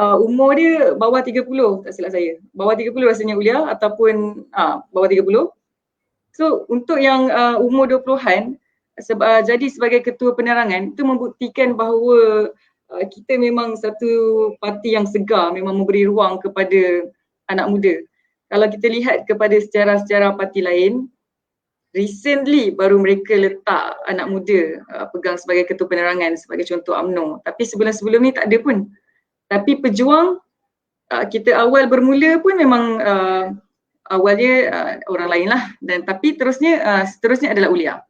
umur dia bawah 30 tak silap saya. Bawah 30 rasanya Ulia ataupun bawah 30. So untuk yang umur 20-an jadi sebagai ketua penerangan itu membuktikan bahawa kita memang satu parti yang segar, memang memberi ruang kepada anak muda. Kalau kita lihat kepada sejarah-sejarah parti lain, recently baru mereka letak anak muda pegang sebagai ketua penerangan, sebagai contoh UMNO. Tapi sebelum-sebelum ni tak ada pun. Tapi pejuang kita awal bermula pun memang awalnya orang lain lah, dan tapi seterusnya adalah Ulia.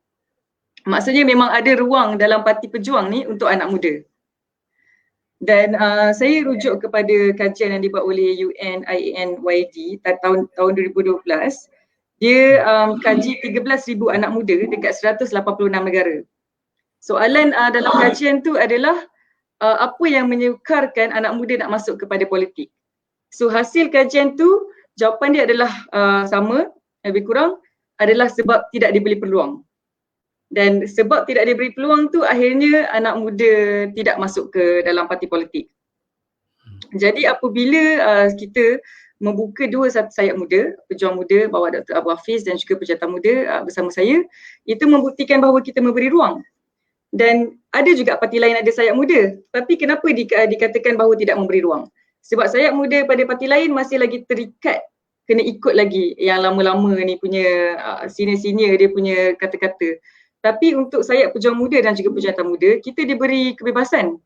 Maksudnya memang ada ruang dalam parti pejuang ni untuk anak muda. Dan saya rujuk kepada kajian yang dibuat oleh UNIANYD tahun 2012. Dia kaji 13,000 anak muda dekat 186 negara. Soalan dalam kajian tu adalah apa yang menyukarkan anak muda nak masuk kepada politik. So hasil kajian tu jawapan dia adalah sama, lebih kurang adalah sebab tidak diberi peluang. Dan sebab tidak diberi peluang tu akhirnya anak muda tidak masuk ke dalam parti politik. Jadi apabila kita membuka dua sayap muda, pejuang muda bawah Dr. Abu Hafiz dan juga pejabat muda bersama saya, itu membuktikan bahawa kita memberi ruang. Dan ada juga parti lain ada sayap muda, tapi kenapa dikatakan bahawa tidak memberi ruang? Sebab sayap muda pada parti lain masih lagi terikat, kena ikut lagi yang lama-lama ni punya senior-senior dia punya kata-kata. Tapi untuk sayap pejuang muda dan juga pejantan muda, kita diberi kebebasan.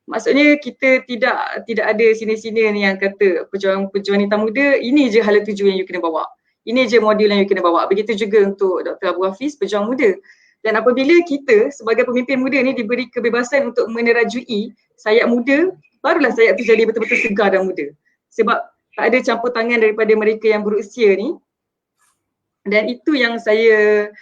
Maksudnya kita tidak ada senior-senior ni yang kata pejuang wanita muda, ini je hala tuju yang you kena bawa. Ini je modul yang you kena bawa. Begitu juga untuk Dr. Abu Hafiz, pejuang muda. Dan apabila kita sebagai pemimpin muda ni diberi kebebasan untuk menerajui sayap muda, barulah sayap tu jadi betul-betul segar dan muda. Sebab tak ada campur tangan daripada mereka yang berusia ni. Dan itu yang saya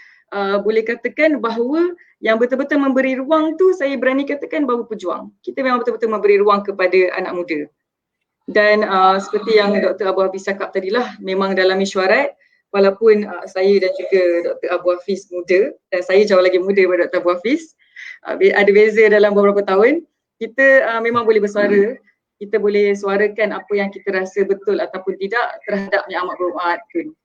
boleh katakan bahawa yang betul-betul memberi ruang tu saya berani katakan bahawa pejuang. Kita memang betul-betul memberi ruang kepada anak muda. Dan seperti yang Dr. Abu Hafiz cakap tadilah, memang dalam mesyuarat, walaupun saya dan juga Dr. Abu Hafiz muda, dan saya jauh lagi muda daripada Dr. Abu Hafiz, ada beza dalam beberapa tahun, kita memang boleh bersuara, kita boleh suarakan apa yang kita rasa betul ataupun tidak terhadap Yang Amat Berhormat Tun.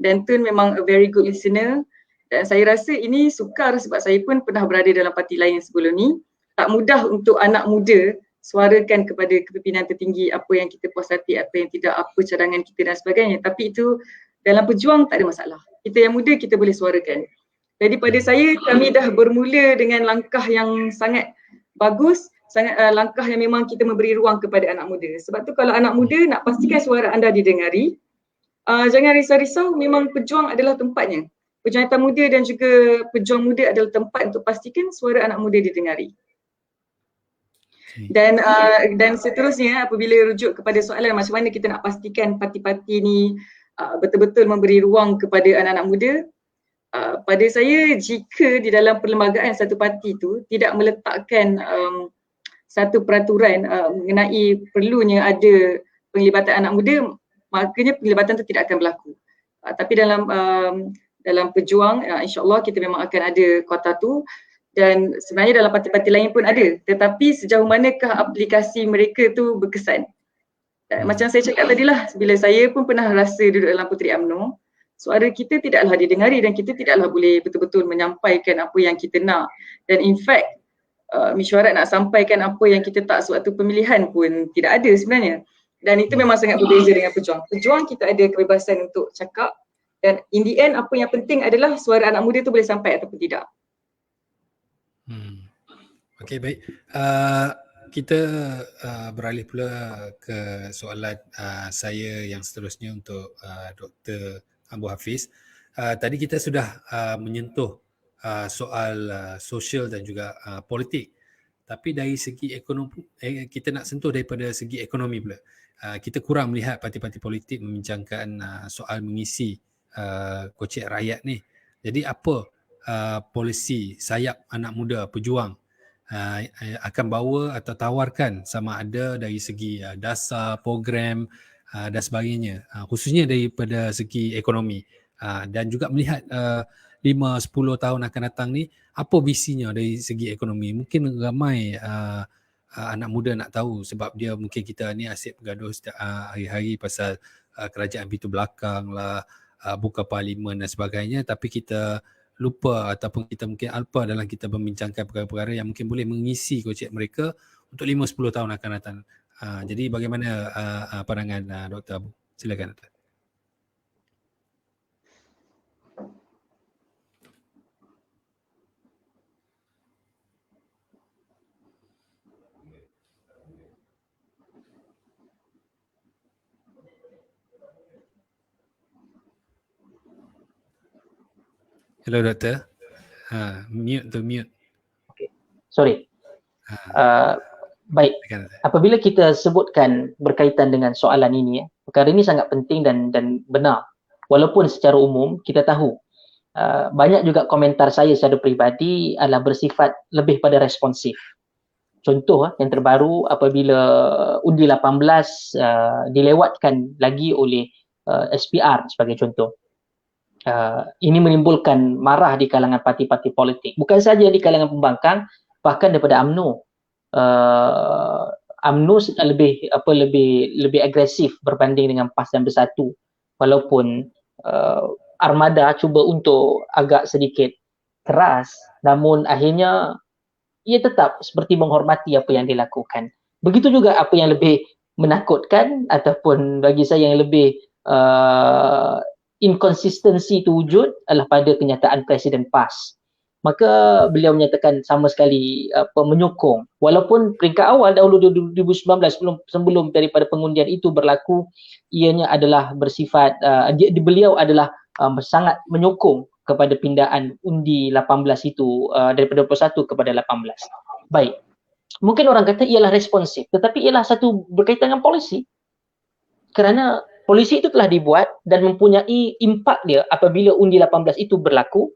Dan Tun memang a very good listener. Dan saya rasa ini sukar sebab saya pun pernah berada dalam parti lain sebelum ni. Tak mudah untuk anak muda suarakan kepada kepimpinan tertinggi apa yang kita puas hati, apa yang tidak, apa cadangan kita dan sebagainya. Tapi itu dalam pejuang tak ada masalah. Kita yang muda kita boleh suarakan. Jadi pada saya, kami dah bermula dengan langkah yang sangat bagus, langkah yang memang kita memberi ruang kepada anak muda. Sebab tu kalau anak muda nak pastikan suara anda didengari, jangan risau-risau, memang pejuang adalah tempatnya. Pejantan muda dan juga pejuang muda adalah tempat untuk pastikan suara anak muda didengari. Dan seterusnya apabila rujuk kepada soalan macam mana kita nak pastikan parti-parti ni betul-betul memberi ruang kepada anak-anak muda, pada saya jika di dalam perlembagaan satu parti tu tidak meletakkan satu peraturan mengenai perlunya ada penglibatan anak muda, makanya penglibatan tu tidak akan berlaku. Tapi dalam pejuang, insyaAllah kita memang akan ada kuota tu, dan sebenarnya dalam parti-parti lain pun ada, tetapi sejauh manakah aplikasi mereka tu berkesan. Macam saya cakap tadilah, bila saya pun pernah rasa duduk dalam Puteri UMNO, suara kita tidaklah didengari dan kita tidaklah boleh betul-betul menyampaikan apa yang kita nak. Dan in fact, mesyuarat nak sampaikan apa yang kita tak sewaktu pemilihan pun tidak ada sebenarnya. Dan itu memang sangat berbeza dengan pejuang. Pejuang kita ada kebebasan untuk cakap, dan in the end apa yang penting adalah suara anak muda tu boleh sampai ataupun tidak. Okey, baik. Kita beralih pula ke soalan saya yang seterusnya untuk Dr. Abu Hafiz. Tadi kita sudah menyentuh soal sosial dan juga politik. Tapi dari segi ekonomi, kita nak sentuh daripada segi ekonomi pula. Kita kurang melihat parti-parti politik membincangkan soal mengisi kocek rakyat ni. Jadi apa polisi sayap anak muda pejuang akan bawa atau tawarkan sama ada dari segi dasar, program dan sebagainya, khususnya daripada segi ekonomi, dan juga melihat 5-10 tahun akan datang ni, apa visinya dari segi ekonomi. Mungkin ramai anak muda nak tahu, sebab dia mungkin kita ni asyik bergaduh hari-hari pasal kerajaan pintu belakang lah, buka parlimen dan sebagainya, tapi kita lupa ataupun kita mungkin alpa dalam kita membincangkan perkara-perkara yang mungkin boleh mengisi kocek mereka untuk 5-10 tahun akan datang. Jadi bagaimana pandangan Dr. Abu? Silakan Dr. Hello Doktor. Mute. Okay. Sorry. Baik. Apabila kita sebutkan berkaitan dengan soalan ini, perkara ini sangat penting dan benar. Walaupun secara umum kita tahu banyak juga komentar saya secara peribadi adalah bersifat lebih pada responsif. Contoh yang terbaru, apabila undi 18 dilewatkan lagi oleh SPR sebagai contoh. Ini menimbulkan marah di kalangan parti-parti politik. Bukan saja di kalangan pembangkang, bahkan daripada UMNO. UMNO lebih agresif berbanding dengan PAS dan Bersatu. Walaupun Armada cuba untuk agak sedikit keras, namun akhirnya ia tetap seperti menghormati apa yang dilakukan. Begitu juga apa yang lebih menakutkan ataupun bagi saya yang lebih inkonsistensi itu wujud adalah pada kenyataan Presiden PAS. Maka beliau menyatakan sama sekali menyokong. Walaupun peringkat awal dahulu 2019 sebelum daripada pengundian itu berlaku, ianya adalah bersifat, beliau adalah sangat menyokong kepada pindaan undi 18 itu daripada 21 kepada 18. Baik. Mungkin orang kata ialah responsif, tetapi ialah satu berkaitan dengan polisi. Kerana polisi itu telah dibuat dan mempunyai impak dia apabila undi 18 itu berlaku,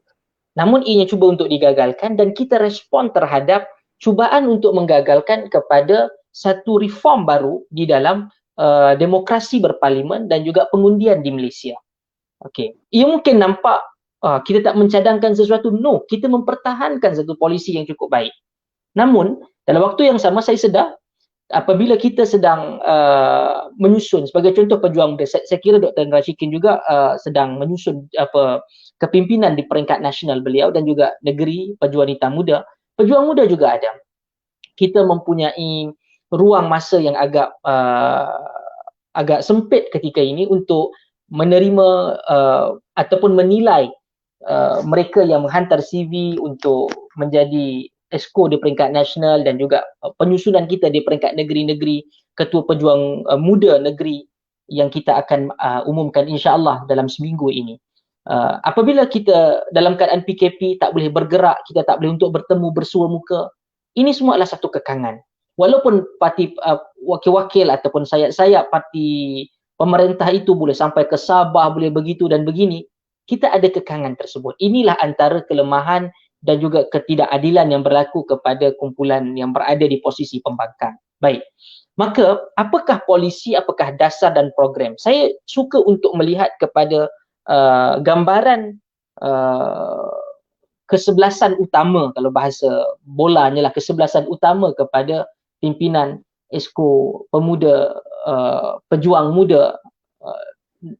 namun ianya cuba untuk digagalkan dan kita respon terhadap cubaan untuk menggagalkan kepada satu reform baru di dalam demokrasi berparlimen dan juga pengundian di Malaysia. Okey, ia mungkin nampak kita tak mencadangkan sesuatu. No, kita mempertahankan satu polisi yang cukup baik. Namun dalam waktu yang sama saya sedar apabila kita sedang menyusun sebagai contoh pejuang muda, saya kira Dr. Rashikin juga sedang menyusun kepimpinan di peringkat nasional beliau dan juga negeri pejuang wanita muda. Pejuang muda juga ada. Kita mempunyai ruang masa yang agak sempit ketika ini untuk menerima ataupun menilai mereka yang menghantar CV untuk menjadi esko di peringkat nasional dan juga penyusunan kita di peringkat negeri-negeri, ketua pejuang muda negeri yang kita akan umumkan insya-Allah dalam seminggu ini. Apabila kita dalam keadaan PKP tak boleh bergerak, kita tak boleh untuk bertemu bersua muka, ini semua adalah satu kekangan. Walaupun parti wakil-wakil ataupun sayap-sayap parti pemerintah itu boleh sampai ke Sabah, boleh begitu dan begini, kita ada kekangan tersebut. Inilah antara kelemahan dan juga ketidakadilan yang berlaku kepada kumpulan yang berada di posisi pembangkang. Baik. Maka apakah polisi, apakah dasar dan program? Saya suka untuk melihat kepada gambaran kesebelasan utama, kalau bahasa bolanya lah, kesebelasan utama kepada pimpinan esko pemuda pejuang muda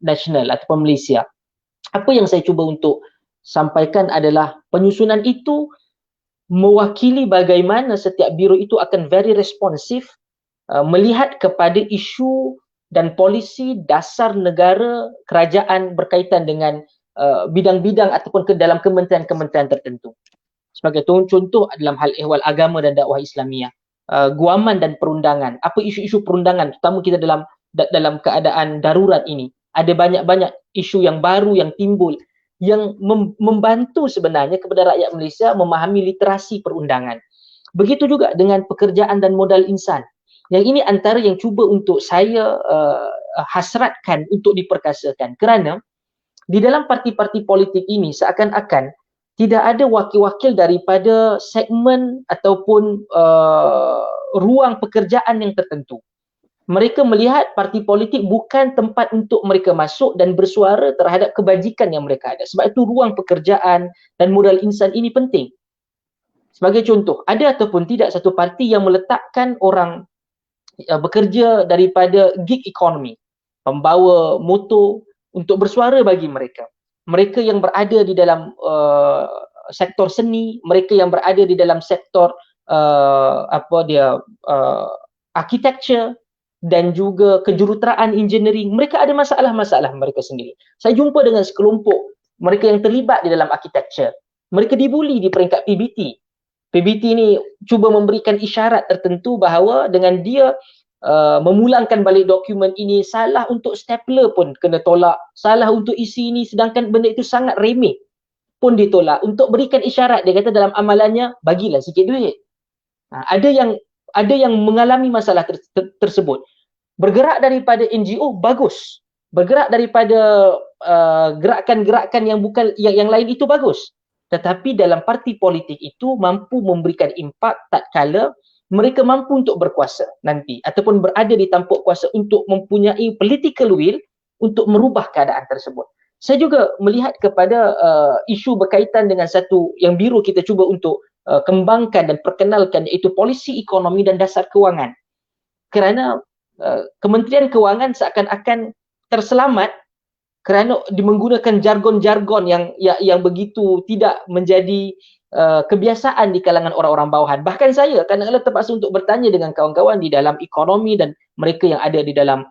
nasional ataupun Malaysia. Apa yang saya cuba untuk sampaikan adalah penyusunan itu mewakili bagaimana setiap biro itu akan very responsif melihat kepada isu dan polisi dasar negara kerajaan berkaitan dengan bidang-bidang ataupun ke dalam kementerian-kementerian tertentu. Sebagai contoh dalam hal ehwal agama dan dakwah Islamiah, guaman dan perundangan. Apa isu-isu perundangan, terutama kita dalam keadaan darurat ini. Ada banyak-banyak isu yang baru yang timbul yang membantu sebenarnya kepada rakyat Malaysia memahami literasi perundangan. Begitu juga dengan pekerjaan dan modal insan. Yang ini antara yang cuba untuk saya hasratkan untuk diperkasakan. Kerana di dalam parti-parti politik ini seakan-akan tidak ada wakil-wakil daripada segmen ataupun ruang pekerjaan yang tertentu. Mereka melihat parti politik bukan tempat untuk mereka masuk dan bersuara terhadap kebajikan yang mereka ada. Sebab itu ruang pekerjaan dan modal insan ini penting. Sebagai contoh, ada ataupun tidak satu parti yang meletakkan orang bekerja daripada gig economy, pembawa motor untuk bersuara bagi mereka. Mereka yang berada di dalam sektor seni, mereka yang berada di dalam sektor architecture dan juga kejuruteraan engineering, mereka ada masalah-masalah mereka sendiri. Saya jumpa dengan sekelompok mereka yang terlibat di dalam architecture. Mereka dibuli di peringkat PBT. PBT ni cuba memberikan isyarat tertentu bahawa dengan dia memulangkan balik dokumen ini, salah untuk stapler pun kena tolak, salah untuk isi ini, sedangkan benda itu sangat remeh pun ditolak. Untuk berikan isyarat, dia kata dalam amalannya bagilah sikit duit. Ada yang mengalami masalah tersebut. Bergerak daripada NGO bagus, bergerak daripada gerakan-gerakan yang bukan yang lain itu bagus, tetapi dalam parti politik itu mampu memberikan impak tatkala mereka mampu untuk berkuasa nanti ataupun berada di tampuk kuasa untuk mempunyai political will untuk merubah keadaan tersebut. Saya juga melihat kepada isu berkaitan dengan satu yang biru kita cuba untuk kembangkan dan perkenalkan, iaitu polisi ekonomi dan dasar kewangan. Kerana Kementerian Kewangan seakan-akan terselamat kerana menggunakan jargon-jargon yang begitu tidak menjadi kebiasaan di kalangan orang-orang bawahan. Bahkan saya kadang-kadang terpaksa untuk bertanya dengan kawan-kawan di dalam ekonomi dan mereka yang ada di dalam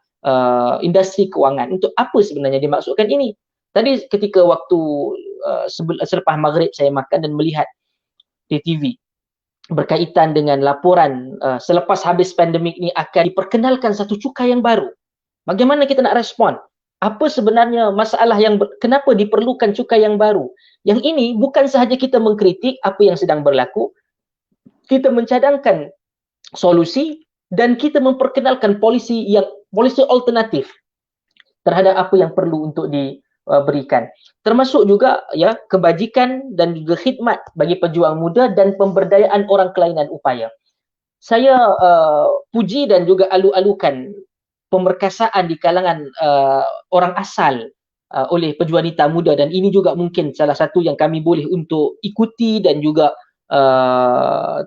industri kewangan, untuk apa sebenarnya dimaksudkan ini. Tadi ketika waktu selepas maghrib saya makan dan melihat di TV berkaitan dengan laporan selepas habis pandemik ini akan diperkenalkan satu cukai yang baru. Bagaimana kita nak respon? Apa sebenarnya masalah kenapa diperlukan cukai yang baru? Yang ini bukan sahaja kita mengkritik apa yang sedang berlaku, kita mencadangkan solusi dan kita memperkenalkan polisi alternatif terhadap apa yang perlu untuk diberikan. Termasuk juga ya kebajikan dan juga khidmat bagi pejuang muda dan pemberdayaan orang kelainan upaya. Saya puji dan juga alu-alukan pemerkasaan di kalangan orang asal oleh pejuang wanita muda, dan ini juga mungkin salah satu yang kami boleh untuk ikuti dan juga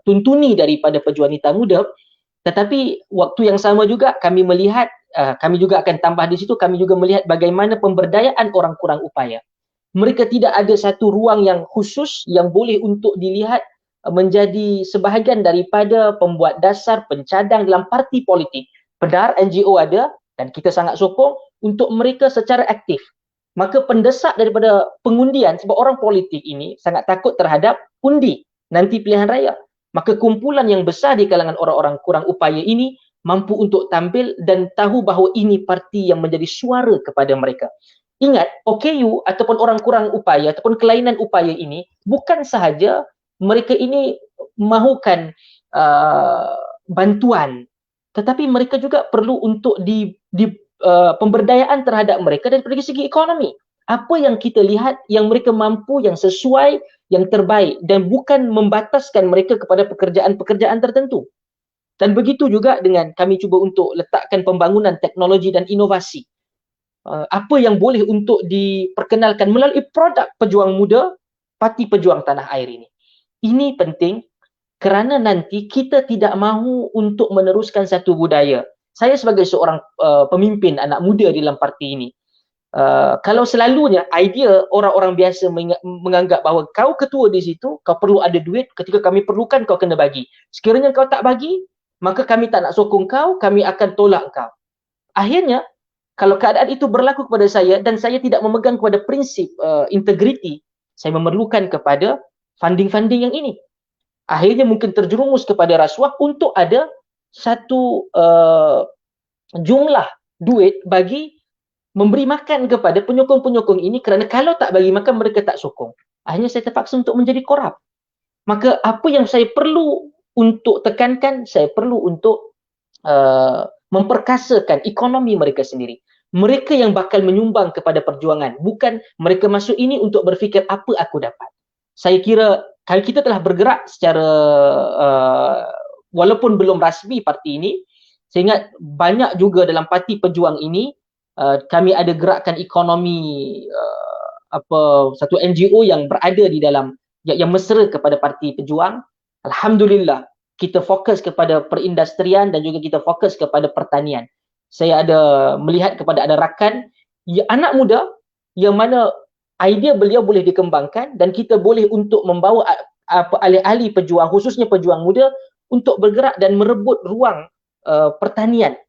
tuntuni daripada pejuang wanita muda. Tetapi waktu yang sama juga kami melihat, kami juga akan tambah di situ, kami juga melihat bagaimana pemberdayaan orang kurang upaya. Mereka tidak ada satu ruang yang khusus yang boleh untuk dilihat menjadi sebahagian daripada pembuat dasar, pencadang dalam parti politik. Pedar NGO ada dan kita sangat sokong untuk mereka secara aktif. Maka pendesak daripada pengundian, sebab orang politik ini sangat takut terhadap undi nanti pilihan raya. Maka kumpulan yang besar di kalangan orang-orang kurang upaya ini mampu untuk tampil dan tahu bahawa ini parti yang menjadi suara kepada mereka. Ingat, OKU ataupun orang kurang upaya ataupun kelainan upaya ini bukan sahaja mereka ini mahukan bantuan, tetapi mereka juga perlu untuk pemberdayaan terhadap mereka dari segi ekonomi. Apa yang kita lihat yang mereka mampu, yang sesuai, yang terbaik, dan bukan membataskan mereka kepada pekerjaan-pekerjaan tertentu. Dan begitu juga dengan kami cuba untuk letakkan pembangunan teknologi dan inovasi. Apa yang boleh untuk diperkenalkan melalui produk pejuang muda, Parti Pejuang Tanah Air ini. Ini penting kerana nanti kita tidak mahu untuk meneruskan satu budaya. Saya sebagai seorang pemimpin anak muda di dalam parti ini, kalau selalunya idea orang-orang biasa menganggap bahawa kau ketua di situ, kau perlu ada duit, ketika kami perlukan kau kena bagi. Sekiranya kau tak bagi, maka kami tak nak sokong kau, kami akan tolak kau. Akhirnya, kalau keadaan itu berlaku kepada saya dan saya tidak memegang kepada prinsip integriti, saya memerlukan kepada funding-funding yang ini. Akhirnya mungkin terjerumus kepada rasuah untuk ada satu jumlah duit bagi memberi makan kepada penyokong-penyokong ini, kerana kalau tak bagi makan mereka tak sokong. Akhirnya saya terpaksa untuk menjadi korup. Maka apa yang saya perlu untuk tekankan, saya perlu untuk memperkasakan ekonomi mereka sendiri. Mereka yang bakal menyumbang kepada perjuangan, bukan mereka masuk ini untuk berfikir apa aku dapat. Saya kira kalau kita telah bergerak secara walaupun belum rasmi parti ini, saya ingat banyak juga dalam parti pejuang ini kami ada gerakan ekonomi satu NGO yang berada di dalam yang mesra kepada parti pejuang. Alhamdulillah, kita fokus kepada perindustrian dan juga kita fokus kepada pertanian. Saya ada melihat kepada ada rakan anak muda yang mana idea beliau boleh dikembangkan dan kita boleh untuk membawa ahli-ahli pejuang, khususnya pejuang muda untuk bergerak dan merebut ruang pertanian,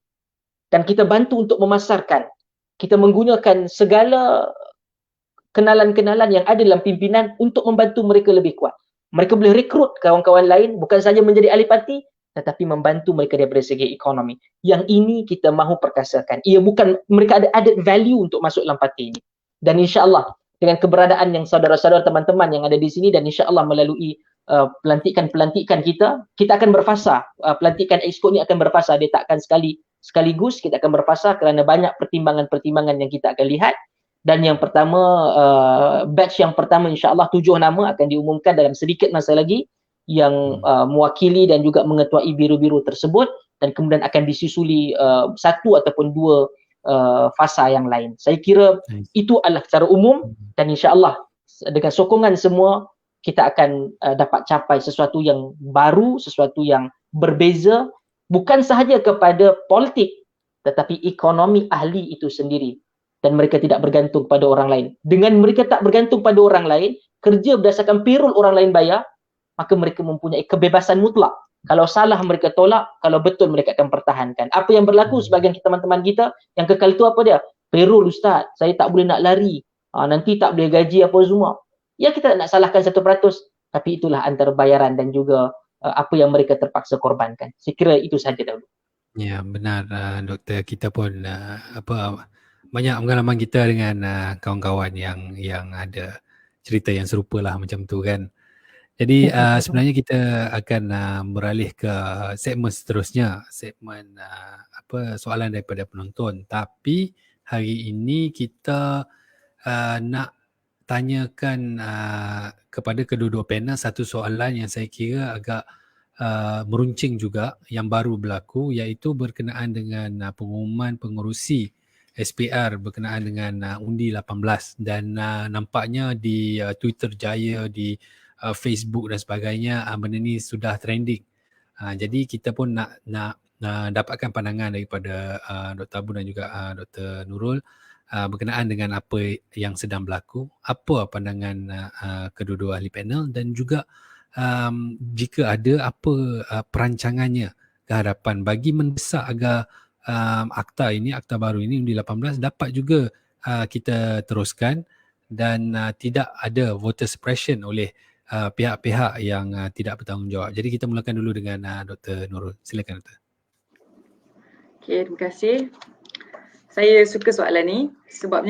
dan kita bantu untuk memasarkan. Kita menggunakan segala kenalan-kenalan yang ada dalam pimpinan untuk membantu mereka lebih kuat. Mereka boleh rekrut kawan-kawan lain, bukan saja menjadi ahli parti, tetapi membantu mereka daripada segi ekonomi. Yang ini kita mahu perkasakan. Ia bukan, mereka ada added value untuk masuk dalam parti ini. Dan insya-Allah dengan keberadaan yang saudara-saudara teman-teman yang ada di sini, dan insya-Allah melalui pelantikan-pelantikan kita akan berfasa. Pelantikan Exco ni akan berfasa, dia tak akan sekaligus, kita akan berfasa kerana banyak pertimbangan-pertimbangan yang kita akan lihat. Dan yang pertama, batch yang pertama insya-Allah 7 nama akan diumumkan dalam sedikit masa lagi yang mewakili dan juga mengetuai biru-biru tersebut, dan kemudian akan disusuli 1 ataupun 2 fasa yang lain. Saya kira itu adalah secara umum, dan insya-Allah dengan sokongan semua kita akan dapat capai sesuatu yang baru, sesuatu yang berbeza, bukan sahaja kepada politik tetapi ekonomi ahli itu sendiri. Dan mereka tidak bergantung pada orang lain. Dengan mereka tak bergantung pada orang lain, kerja berdasarkan payroll orang lain bayar, maka mereka mempunyai kebebasan mutlak. Kalau salah mereka tolak, kalau betul mereka akan pertahankan. Apa yang berlaku sebagian teman-teman kita yang kekal itu apa dia? Payroll ustaz, saya tak boleh nak lari. Nanti tak boleh gaji apa semua. Ya, kita nak salahkan 1%, tapi itulah antara bayaran dan juga apa yang mereka terpaksa korbankan. Saya kira itu sahaja dahulu. Ya, benar doktor. Kita pun banyak pengalaman kita dengan kawan-kawan yang ada cerita yang serupa lah macam tu kan. Jadi sebenarnya kita akan beralih ke segmen seterusnya, segmen soalan daripada penonton. Tapi hari ini kita nak tanyakan kepada kedua-dua panel satu soalan yang saya kira agak meruncing juga, yang baru berlaku, iaitu berkenaan dengan pengumuman pengerusi SPR berkenaan dengan undi 18, dan nampaknya di Twitter jaya, di Facebook dan sebagainya, benda ni sudah trending. Jadi kita pun nak dapatkan pandangan daripada Dr. Abu dan juga Dr. Nurul berkenaan dengan apa yang sedang berlaku, apa pandangan kedua-dua ahli panel, dan juga jika ada apa perancangannya ke hadapan bagi mendesak agar akta baru ini undi 18 dapat juga kita teruskan dan tidak ada voter suppression oleh pihak-pihak yang tidak bertanggungjawab. Jadi kita mulakan dulu dengan Dr. Nurul. Silakan Dr. Okay, terima kasih. Saya suka soalan ni sebab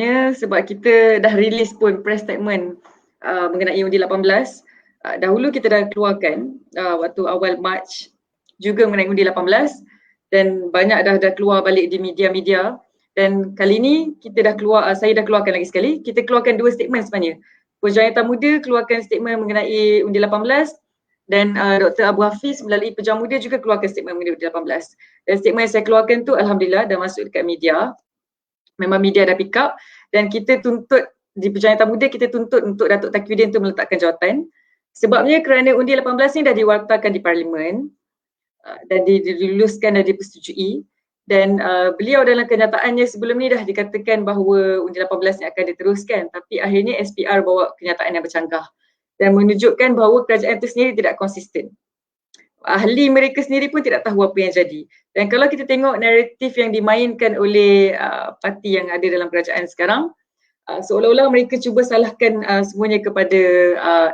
kita dah release pun press statement mengenai undi 18. Dahulu kita dah keluarkan waktu awal Mac juga mengenai undi 18, dan banyak dah keluar balik di media-media, dan kali ni kita dah keluar, saya dah keluarkan lagi sekali. Kita keluarkan 2 statement sebenarnya. Perjayaan Muda keluarkan statement mengenai undi 18, dan Dr. Abu Hafiz melalui Pejuang Muda juga keluarkan statement mengenai undi 18. Dan statement yang saya keluarkan tu alhamdulillah dah masuk dekat media. Memang media dah pick up, dan kita tuntut di Perjalanan Muda, kita tuntut untuk Datuk Taqiyuddin tu meletakkan jawatan. Sebabnya kerana undi 18 ni dah diwartakan di Parlimen dan diluluskan dan dipersetujui, dan beliau dalam kenyataannya sebelum ni dah dikatakan bahawa undi 18 ni akan diteruskan, tapi akhirnya SPR bawa kenyataan yang bercanggah dan menunjukkan bahawa kerajaan itu sendiri tidak konsisten. Ahli mereka sendiri pun tidak tahu apa yang jadi. Dan kalau kita tengok naratif yang dimainkan oleh parti yang ada dalam kerajaan sekarang, seolah-olah mereka cuba salahkan semuanya kepada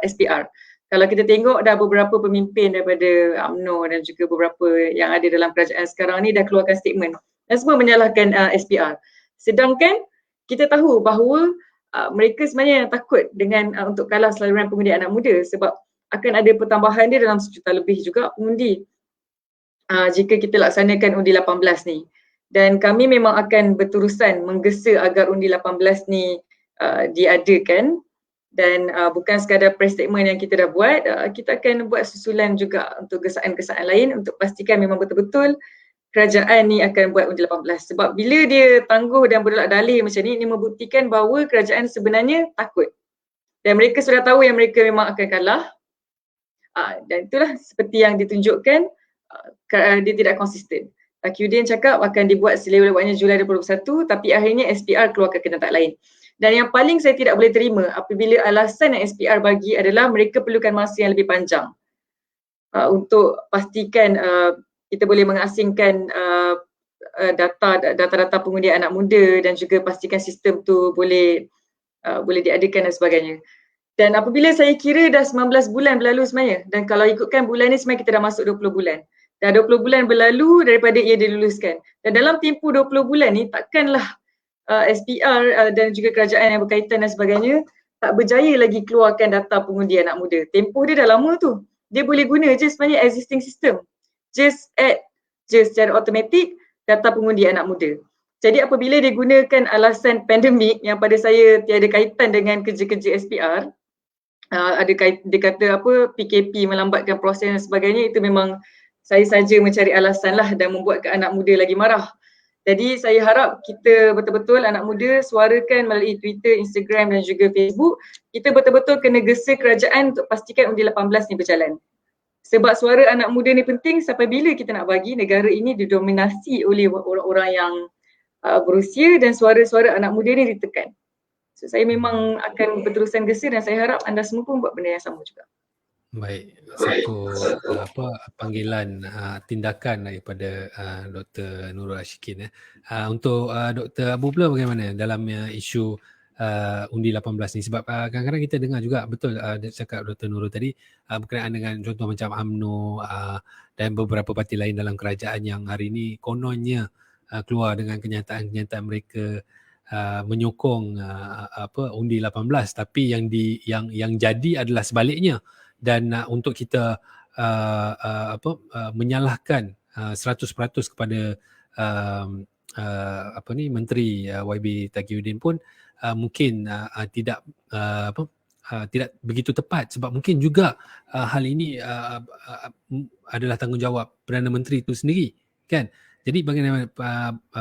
SPR. Kalau kita tengok dah beberapa pemimpin daripada UMNO dan juga beberapa yang ada dalam kerajaan sekarang ni dah keluarkan statement dan semua menyalahkan SPR. Sedangkan kita tahu bahawa mereka sebenarnya yang takut dengan untuk kalah saluran pengundi anak muda, sebab akan ada pertambahan dia dalam 1 juta lebih juga pengundi jika kita laksanakan undi 18 ni. Dan kami memang akan berterusan menggesa agar undi 18 ni diadakan, dan bukan sekadar press statement yang kita dah buat, kita akan buat susulan juga untuk gesaan-gesaan lain untuk pastikan memang betul-betul kerajaan ni akan buat undi 18. Sebab bila dia tangguh dan berdolak dalih macam ni, ini membuktikan bahawa kerajaan sebenarnya takut. Dan mereka sudah tahu yang mereka memang akan kalah. Dan itulah seperti yang ditunjukkan, dia tidak konsisten. Taqiyuddin cakap akan dibuat selewat-lewatnya Julai 2021, tapi akhirnya SPR keluarkan kenyataan lain. Dan yang paling saya tidak boleh terima apabila alasan yang SPR bagi adalah mereka perlukan masa yang lebih panjang untuk pastikan kita boleh mengasingkan data-data pengundi anak muda dan juga pastikan sistem tu boleh diadakan dan sebagainya. Dan apabila saya kira dah 19 bulan berlalu sebenarnya, dan kalau ikutkan bulan ni sebenarnya kita dah masuk 20 bulan. Dah 20 bulan berlalu daripada ia diluluskan. Dan dalam tempoh 20 bulan ni takkanlah SPR dan juga kerajaan yang berkaitan dan sebagainya tak berjaya lagi keluarkan data pengundi anak muda. Tempoh dia dah lama tu. Dia boleh guna je sebenarnya existing system. Just add je secara automatik data pengundi anak muda. Jadi apabila dia gunakan alasan pandemik yang pada saya tiada kaitan dengan kerja-kerja SPR, dia kata apa PKP melambatkan proses dan sebagainya, itu memang saya saja mencari alasan lah dan membuatkan anak muda lagi marah. Jadi saya harap kita betul-betul anak muda suarakan melalui Twitter, Instagram dan juga Facebook. Kita betul-betul kena gesa kerajaan untuk pastikan undi 18 ni berjalan. Sebab suara anak muda ni penting. Sampai bila kita nak bagi negara ini didominasi oleh orang-orang yang berusia dan suara-suara anak muda ni ditekan. So, saya memang akan berterusan gesa dan saya harap anda semua pun buat benda yang sama juga. Baik, satu panggilan tindakan daripada Dr. Nurul Ashikin. Untuk Dr. Abu pula bagaimana dalam isu undi 18 ni, sebab kadang-kadang kita dengar juga betul dia cakap Dr. Nurul tadi berkenaan dengan contoh macam UMNO dan beberapa parti lain dalam kerajaan yang hari ini kononnya keluar dengan kenyataan-kenyataan mereka menyokong undi 18, tapi yang jadi adalah sebaliknya. Dan untuk kita menyalahkan 100% kepada Menteri YB Taqiyuddin pun mungkin tidak begitu tepat, sebab mungkin juga hal ini adalah tanggungjawab Perdana Menteri itu sendiri, kan? Jadi bagaimana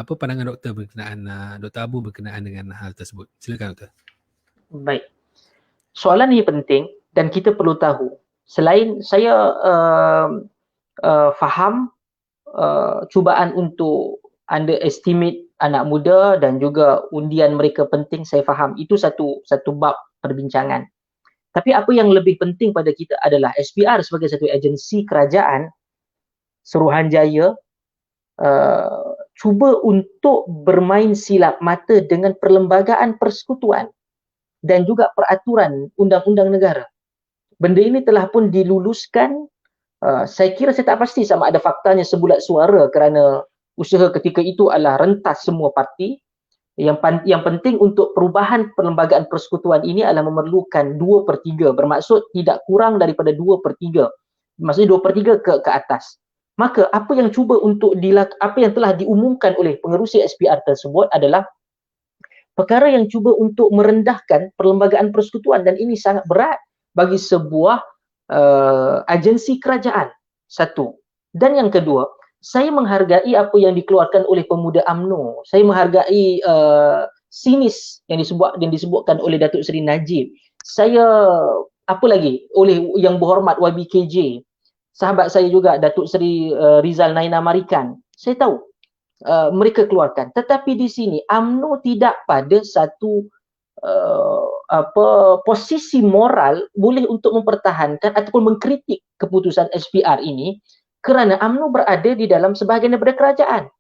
pandangan doktor berkenaan Dr. Abu berkenaan dengan hal tersebut? Silakan doktor. Baik. Soalan ini penting dan kita perlu tahu. Selain saya faham cubaan untuk underestimate anak muda dan juga undian mereka penting, saya faham. Itu satu bab perbincangan. Tapi apa yang lebih penting pada kita adalah SPR sebagai satu agensi kerajaan Suruhanjaya cuba untuk bermain silap mata dengan perlembagaan persekutuan dan juga peraturan undang-undang negara. Benda ini telah pun diluluskan. Saya kira saya tak pasti sama ada faktanya sebulat suara kerana usaha ketika itu adalah rentas semua parti. Yang penting untuk perubahan perlembagaan persekutuan ini adalah memerlukan 2/3, bermaksud tidak kurang daripada 2/3. Maksudnya 2/3 ke atas. Maka apa yang telah diumumkan oleh pengerusi SPR tersebut adalah perkara yang cuba untuk merendahkan perlembagaan persekutuan, dan ini sangat berat bagi sebuah agensi kerajaan. Satu. Dan yang kedua, saya menghargai apa yang dikeluarkan oleh pemuda UMNO. Saya menghargai sinis yang disebutkan oleh Datuk Seri Najib. Saya oleh yang berhormat YBKJ. Sahabat saya juga Datuk Seri Rizal Naina Marikan. Saya tahu mereka keluarkan. Tetapi di sini UMNO tidak pada satu posisi moral boleh untuk mempertahankan ataupun mengkritik keputusan SPR ini, kerana UMNO berada di dalam sebahagian daripada kerajaan.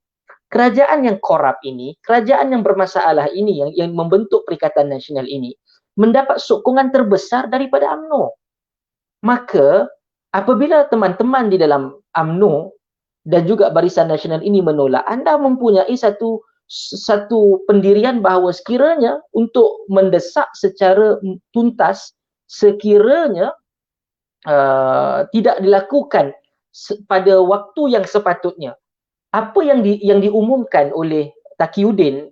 Kerajaan yang korup ini, kerajaan yang bermasalah ini, yang membentuk Perikatan Nasional ini, mendapat sokongan terbesar daripada UMNO. Maka apabila teman-teman di dalam UMNO dan juga Barisan Nasional ini menolak, anda mempunyai satu pendirian bahawa sekiranya untuk mendesak secara tuntas, sekiranya tidak dilakukan pada waktu yang sepatutnya, apa yang diumumkan oleh Taqiyuddin,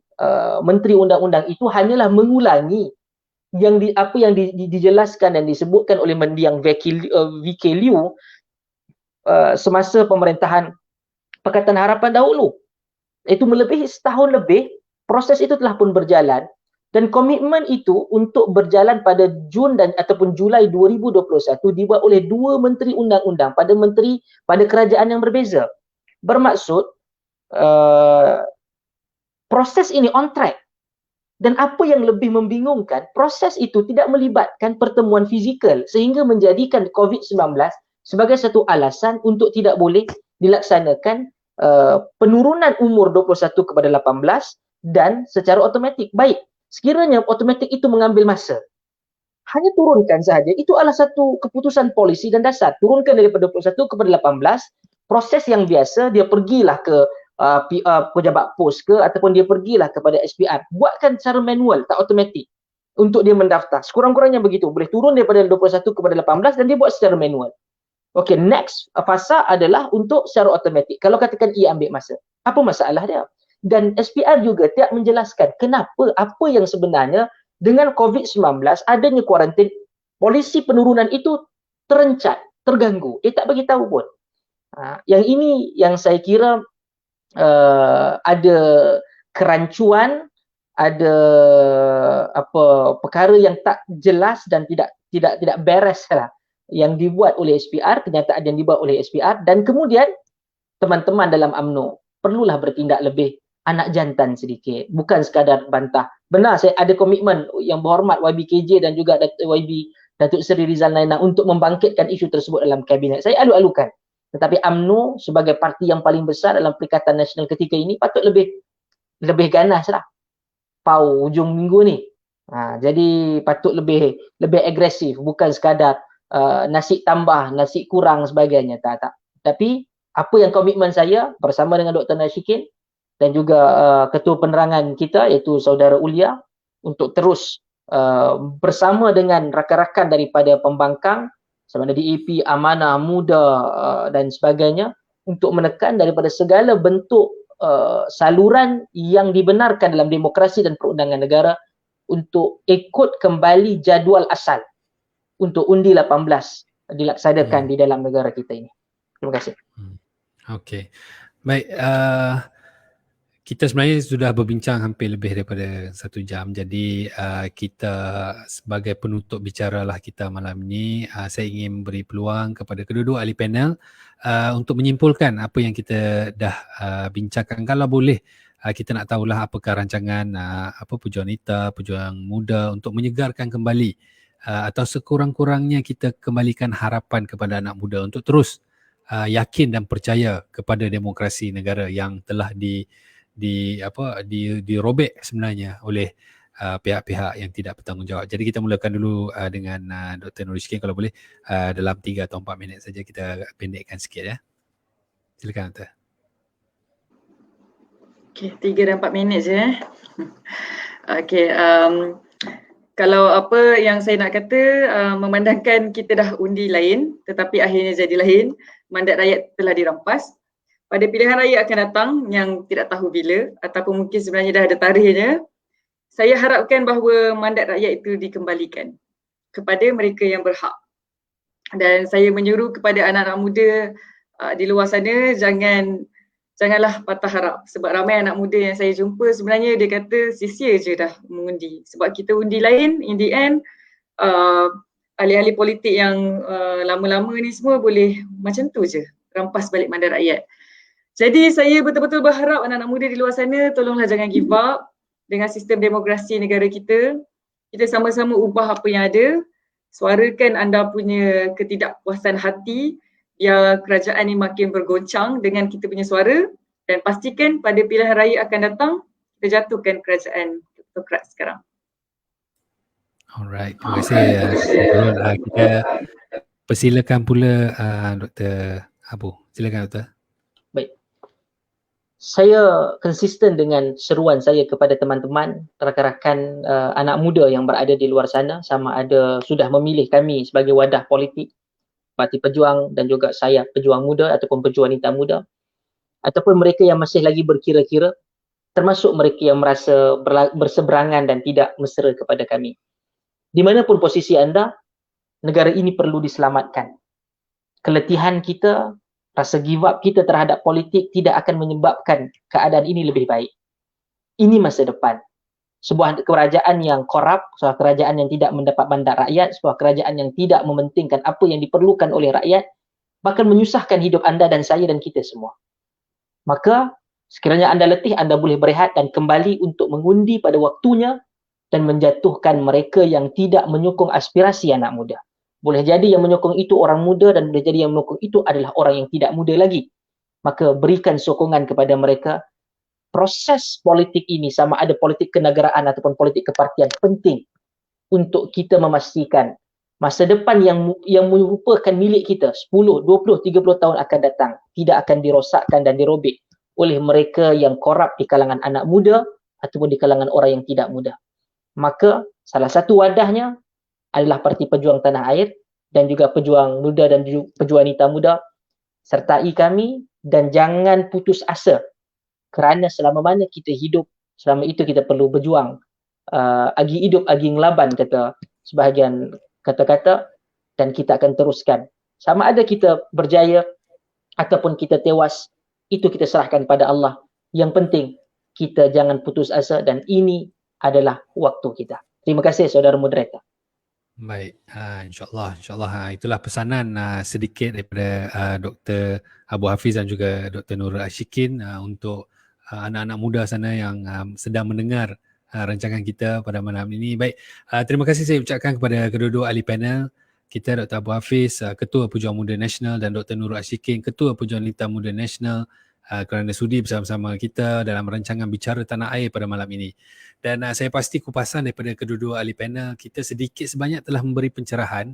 Menteri Undang-Undang itu hanyalah mengulangi apa yang dijelaskan dan disebutkan oleh Mendiang VK Liu semasa pemerintahan Pakatan Harapan dahulu. Itu melebihi setahun lebih, proses itu telah pun berjalan. Dan komitmen itu untuk berjalan pada Jun dan ataupun Julai 2021 dibuat oleh dua menteri undang-undang pada kerajaan yang berbeza. Bermaksud proses ini on track. Dan apa yang lebih membingungkan, proses itu tidak melibatkan pertemuan fizikal sehingga menjadikan COVID-19 sebagai satu alasan untuk tidak boleh dilaksanakan penurunan umur 21 kepada 18 dan secara automatik. Baik, sekiranya automatik itu mengambil masa, hanya turunkan sahaja. Itu adalah satu keputusan polisi dan dasar. Turunkan daripada 21 kepada 18, proses yang biasa, dia pergilah ke pejabat pos ke ataupun dia pergilah kepada SPR. Buatkan secara manual, tak automatik untuk dia mendaftar. Sekurang-kurangnya begitu. Boleh turun daripada 21 kepada 18 dan dia buat secara manual. Okay, next fasa adalah untuk secara automatik. Kalau katakan ia ambil masa, apa masalah dia? Dan SPR juga tidak menjelaskan kenapa, apa yang sebenarnya dengan COVID-19 adanya kuarantin, polisi penurunan itu terencat, terganggu. Dia tak bagi tahu pun. Yang ini yang saya kira ada kerancuan, ada perkara yang tak jelas dan tidak beres lah yang dibuat oleh SPR, kenyataan yang dibuat oleh SPR, dan kemudian teman-teman dalam UMNO perlulah bertindak lebih anak jantan sedikit, bukan sekadar bantah. Benar, saya ada komitmen yang berhormat YB KJ dan juga YB Datuk Seri Rizal Naina untuk membangkitkan isu tersebut dalam kabinet. Saya alu-alukan. Tetapi UMNO sebagai parti yang paling besar dalam Perikatan Nasional ketika ini patut lebih ganas lah. Pau hujung minggu ni. Jadi patut lebih agresif, bukan sekadar nasi tambah, nasi kurang sebagainya. Tak. Tapi apa yang komitmen saya bersama dengan Dr. Nashikin dan juga ketua penerangan kita iaitu Saudara Ulia untuk terus bersama dengan rakan-rakan daripada pembangkang sama ada DAP, Amanah, Muda dan sebagainya untuk menekan daripada segala bentuk saluran yang dibenarkan dalam demokrasi dan perundangan negara untuk ikut kembali jadual asal untuk undi 18 dilaksanakan di dalam negara kita ini. Terima kasih. Okey. Baik, kita sebenarnya sudah berbincang hampir lebih daripada 1 jam. Jadi kita sebagai penutup bicara lah kita malam ini, saya ingin beri peluang kepada kedua-dua ahli panel untuk menyimpulkan apa yang kita dah bincangkan. Kalau boleh, kita nak tahulah apakah rancangan pejuang wanita, pejuang muda untuk menyegarkan kembali atau sekurang-kurangnya kita kembalikan harapan kepada anak muda untuk terus yakin dan percaya kepada demokrasi negara yang telah dirobek sebenarnya oleh pihak-pihak yang tidak bertanggungjawab. Jadi kita mulakan dulu dengan Dr. Nur Ishkin kalau boleh dalam 3 atau 4 minit saja kita pendekkan sikit ya. Silakan Dr. Okey, 3 dan 4 minit je Okey, kalau apa yang saya nak kata, memandangkan kita dah undi lain tetapi akhirnya jadi lain, mandat rakyat telah dirampas. Pada pilihan raya akan datang yang tidak tahu bila ataupun mungkin sebenarnya dah ada tarikhnya, saya harapkan bahawa mandat rakyat itu dikembalikan kepada mereka yang berhak. Dan saya menyuruh kepada anak-anak muda di luar sana, janganlah patah harap, sebab ramai anak muda yang saya jumpa sebenarnya dia kata sia-sia je dah mengundi sebab kita undi lain, in the end ahli-ahli politik yang lama-lama ni semua boleh macam tu je rampas balik mandat rakyat. Jadi saya betul-betul berharap anak-anak muda di luar sana tolonglah jangan give up dengan sistem demokrasi negara kita. Kita sama-sama ubah apa yang ada, suarakan anda punya ketidakpuasan hati biar kerajaan ni makin bergoncang dengan kita punya suara dan pastikan pada pilihan raya akan datang kita jatuhkan kerajaan autokrat sekarang. Alright, terima kasih. Kita persilakan pula Dr. Abu. Silakan Dr. Baik. Saya konsisten dengan seruan saya kepada teman-teman, rakan-rakan anak muda yang berada di luar sana sama ada sudah memilih kami sebagai wadah politik Parti Pejuang dan juga saya pejuang muda ataupun pejuang wanita muda ataupun mereka yang masih lagi berkira-kira termasuk mereka yang merasa berseberangan dan tidak mesra kepada kami. Di manapun posisi anda, negara ini perlu diselamatkan. Keletihan kita, rasa give up kita terhadap politik tidak akan menyebabkan keadaan ini lebih baik. Ini masa depan. sebuah kerajaan yang korup, sebuah kerajaan yang tidak mendapat mandat rakyat, sebuah kerajaan yang tidak mementingkan apa yang diperlukan oleh rakyat, bahkan menyusahkan hidup anda dan saya dan kita semua. Maka sekiranya anda letih, anda boleh berehat dan kembali untuk mengundi pada waktunya dan menjatuhkan mereka yang tidak menyokong aspirasi anak muda. Boleh jadi yang menyokong itu orang muda dan boleh jadi yang menyokong itu adalah orang yang tidak muda lagi. Maka berikan sokongan kepada mereka. Proses politik ini, sama ada politik kenegaraan ataupun politik kepartian, penting untuk kita memastikan masa depan yang merupakan milik kita 10, 20, 30 tahun akan datang tidak akan dirosakkan dan dirobek oleh mereka yang korup di kalangan anak muda ataupun di kalangan orang yang tidak muda. Maka salah satu wadahnya adalah Parti Pejuang Tanah Air dan juga pejuang muda dan pejuang wanita muda. Sertai kami dan jangan putus asa, kerana selama mana kita hidup, selama itu kita perlu berjuang. Agi hidup, agi ngelaban, kata sebahagian kata-kata, dan kita akan teruskan. Sama ada kita berjaya ataupun kita tewas, itu kita serahkan pada Allah. Yang penting, kita jangan putus asa dan ini adalah waktu kita. Terima kasih saudara moderator. Baik, insyaAllah itulah pesanan sedikit daripada Dr. Abu Hafiz dan juga Dr. Nurul Ashikin untuk anak-anak muda sana yang sedang mendengar rancangan kita pada malam ini. Baik, terima kasih saya ucapkan kepada kedua-dua ahli panel kita, Dr. Abu Hafiz, Ketua Pejuang Muda Nasional, dan Dr. Nurul Ashikin, Ketua Pejuang Wanita Muda Nasional, kerana sudi bersama-sama kita dalam rancangan Bicara Tanah Air pada malam ini. Dan saya pasti kupasan daripada kedua-dua ahli panel kita sedikit sebanyak telah memberi pencerahan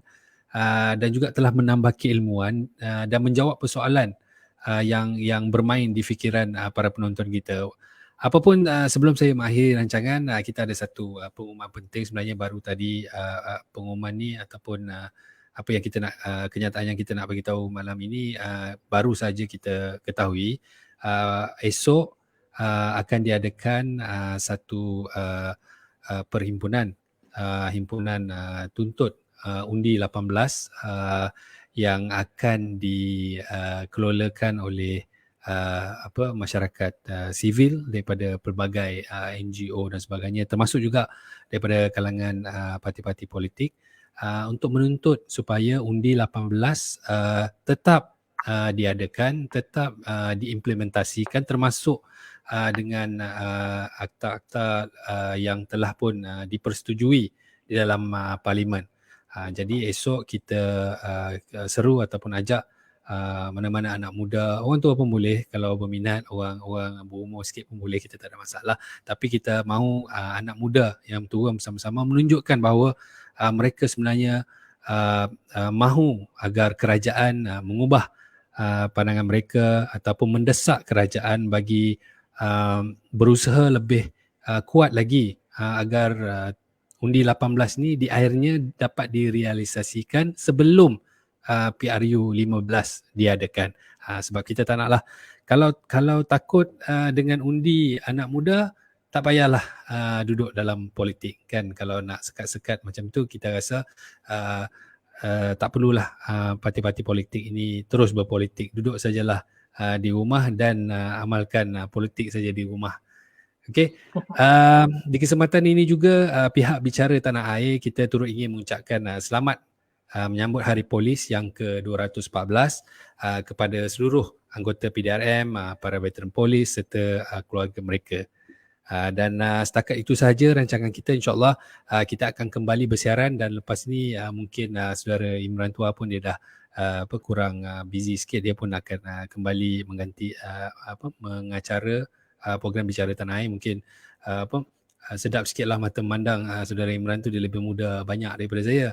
dan juga telah menambah keilmuan dan menjawab persoalan yang bermain di fikiran para penonton kita. Apapun sebelum saya mengakhiri rancangan, kita ada satu pengumuman penting sebenarnya baru tadi. Pengumuman ni ataupun apa yang kita nak, kenyataan yang kita nak bagi tahu malam ini baru saja kita ketahui. Esok akan diadakan satu perhimpunan, himpunan tuntut undi 18 yang akan dikelolakan oleh masyarakat sivil daripada pelbagai NGO dan sebagainya, termasuk juga daripada kalangan parti-parti politik untuk menuntut supaya undi 18 tetap diadakan, tetap diimplementasikan, termasuk dengan akta-akta yang telah pun dipersetujui di dalam parlimen. Jadi esok kita seru ataupun ajak mana-mana anak muda, orang tua pun boleh, kalau berminat, orang berumur sikit pun boleh, kita tak ada masalah. Tapi kita mahu anak muda yang turun bersama-sama menunjukkan bahawa mereka sebenarnya mahu agar kerajaan mengubah pandangan mereka ataupun mendesak kerajaan bagi berusaha lebih kuat lagi agar undi 18 ni di akhirnya dapat direalisasikan sebelum PRU 15 diadakan. Sebab kita tak naklah, kalau takut dengan undi anak muda, tak payahlah duduk dalam politik kan. Kalau nak sekat-sekat macam tu, kita rasa tak perlulah parti-parti politik ini terus berpolitik. Duduk sajalah di rumah dan amalkan politik saja di rumah. Okey. Di kesempatan ini juga pihak Bicara Tanah Air, kita turut ingin mengucapkan selamat menyambut Hari Polis yang ke-214 kepada seluruh anggota PDRM, para veteran polis serta keluarga mereka. Dan setakat itu sahaja rancangan kita. InsyaAllah kita akan kembali bersiaran, dan lepas ni mungkin saudara Imran Tua pun dia dah kurang busy sikit, dia pun akan kembali mengganti mengacara program Bicara Tanah Air. Mungkin sedap sikitlah mata memandang saudara Imran tu, dia lebih muda banyak daripada saya.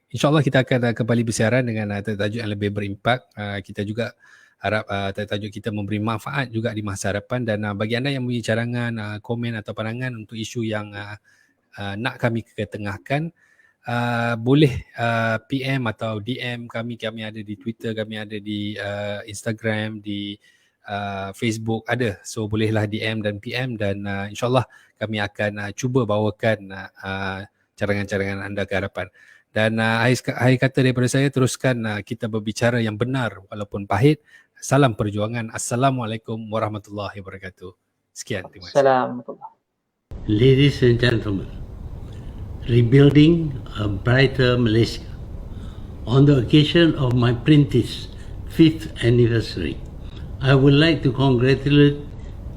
InsyaAllah kita akan kembali bersiaran dengan tajuk yang lebih berimpak. Kita juga harap tajuk kita memberi manfaat juga di masa hadapan. Dan bagi anda yang mempunyai cadangan, komen atau pandangan untuk isu yang nak kami ketengahkan, boleh PM atau DM kami. Kami ada di Twitter, kami ada di Instagram, di Facebook ada. So bolehlah DM dan PM, dan insyaAllah kami akan cuba bawakan cadangan-cadangan anda ke hadapan. Dan akhir kata daripada saya, teruskan kita berbicara yang benar walaupun pahit, Salam perjuangan. Assalamualaikum warahmatullahi wabarakatuh. Sekian, terima kasih. Assalamualaikum. Ladies and gentlemen, rebuilding a brighter Malaysia. On the occasion of my Printis' 5th anniversary, I would like to congratulate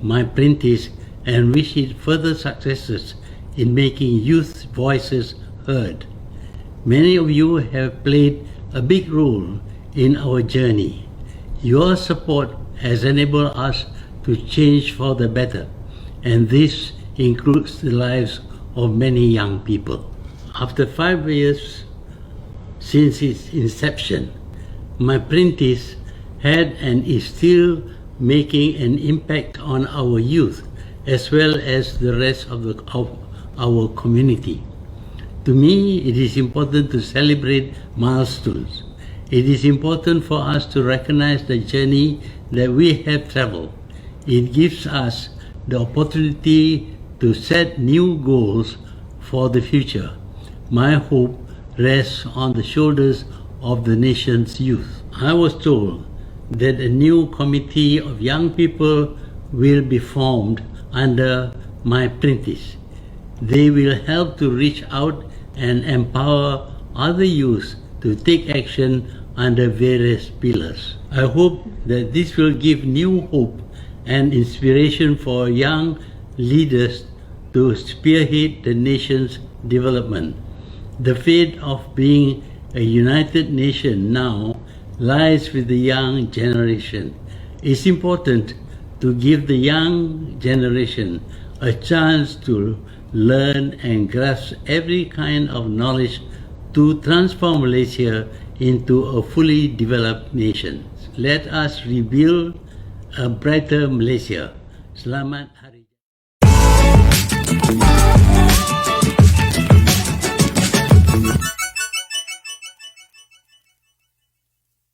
my Printis and wish it further successes in making youth voices heard. Many of you have played a big role in our journey. Your support has enabled us to change for the better, and this includes the lives of many young people. After 5 years since its inception, my Printis had and is still making an impact on our youth as well as the rest of our community. To me, it is important to celebrate milestones. It is important for us to recognize the journey that we have traveled. It gives us the opportunity to set new goals for the future. My hope rests on the shoulders of the nation's youth. I was told that a new committee of young people will be formed under my Printis. They will help to reach out and empower other youth to take action under various pillars. I hope that this will give new hope and inspiration for young leaders to spearhead the nation's development. The fate of being a united nation now lies with the young generation. It's important to give the young generation a chance to learn and grasp every kind of knowledge to transform Malaysia into a fully developed nation. Let us rebuild a brighter Malaysia. Selamat Hari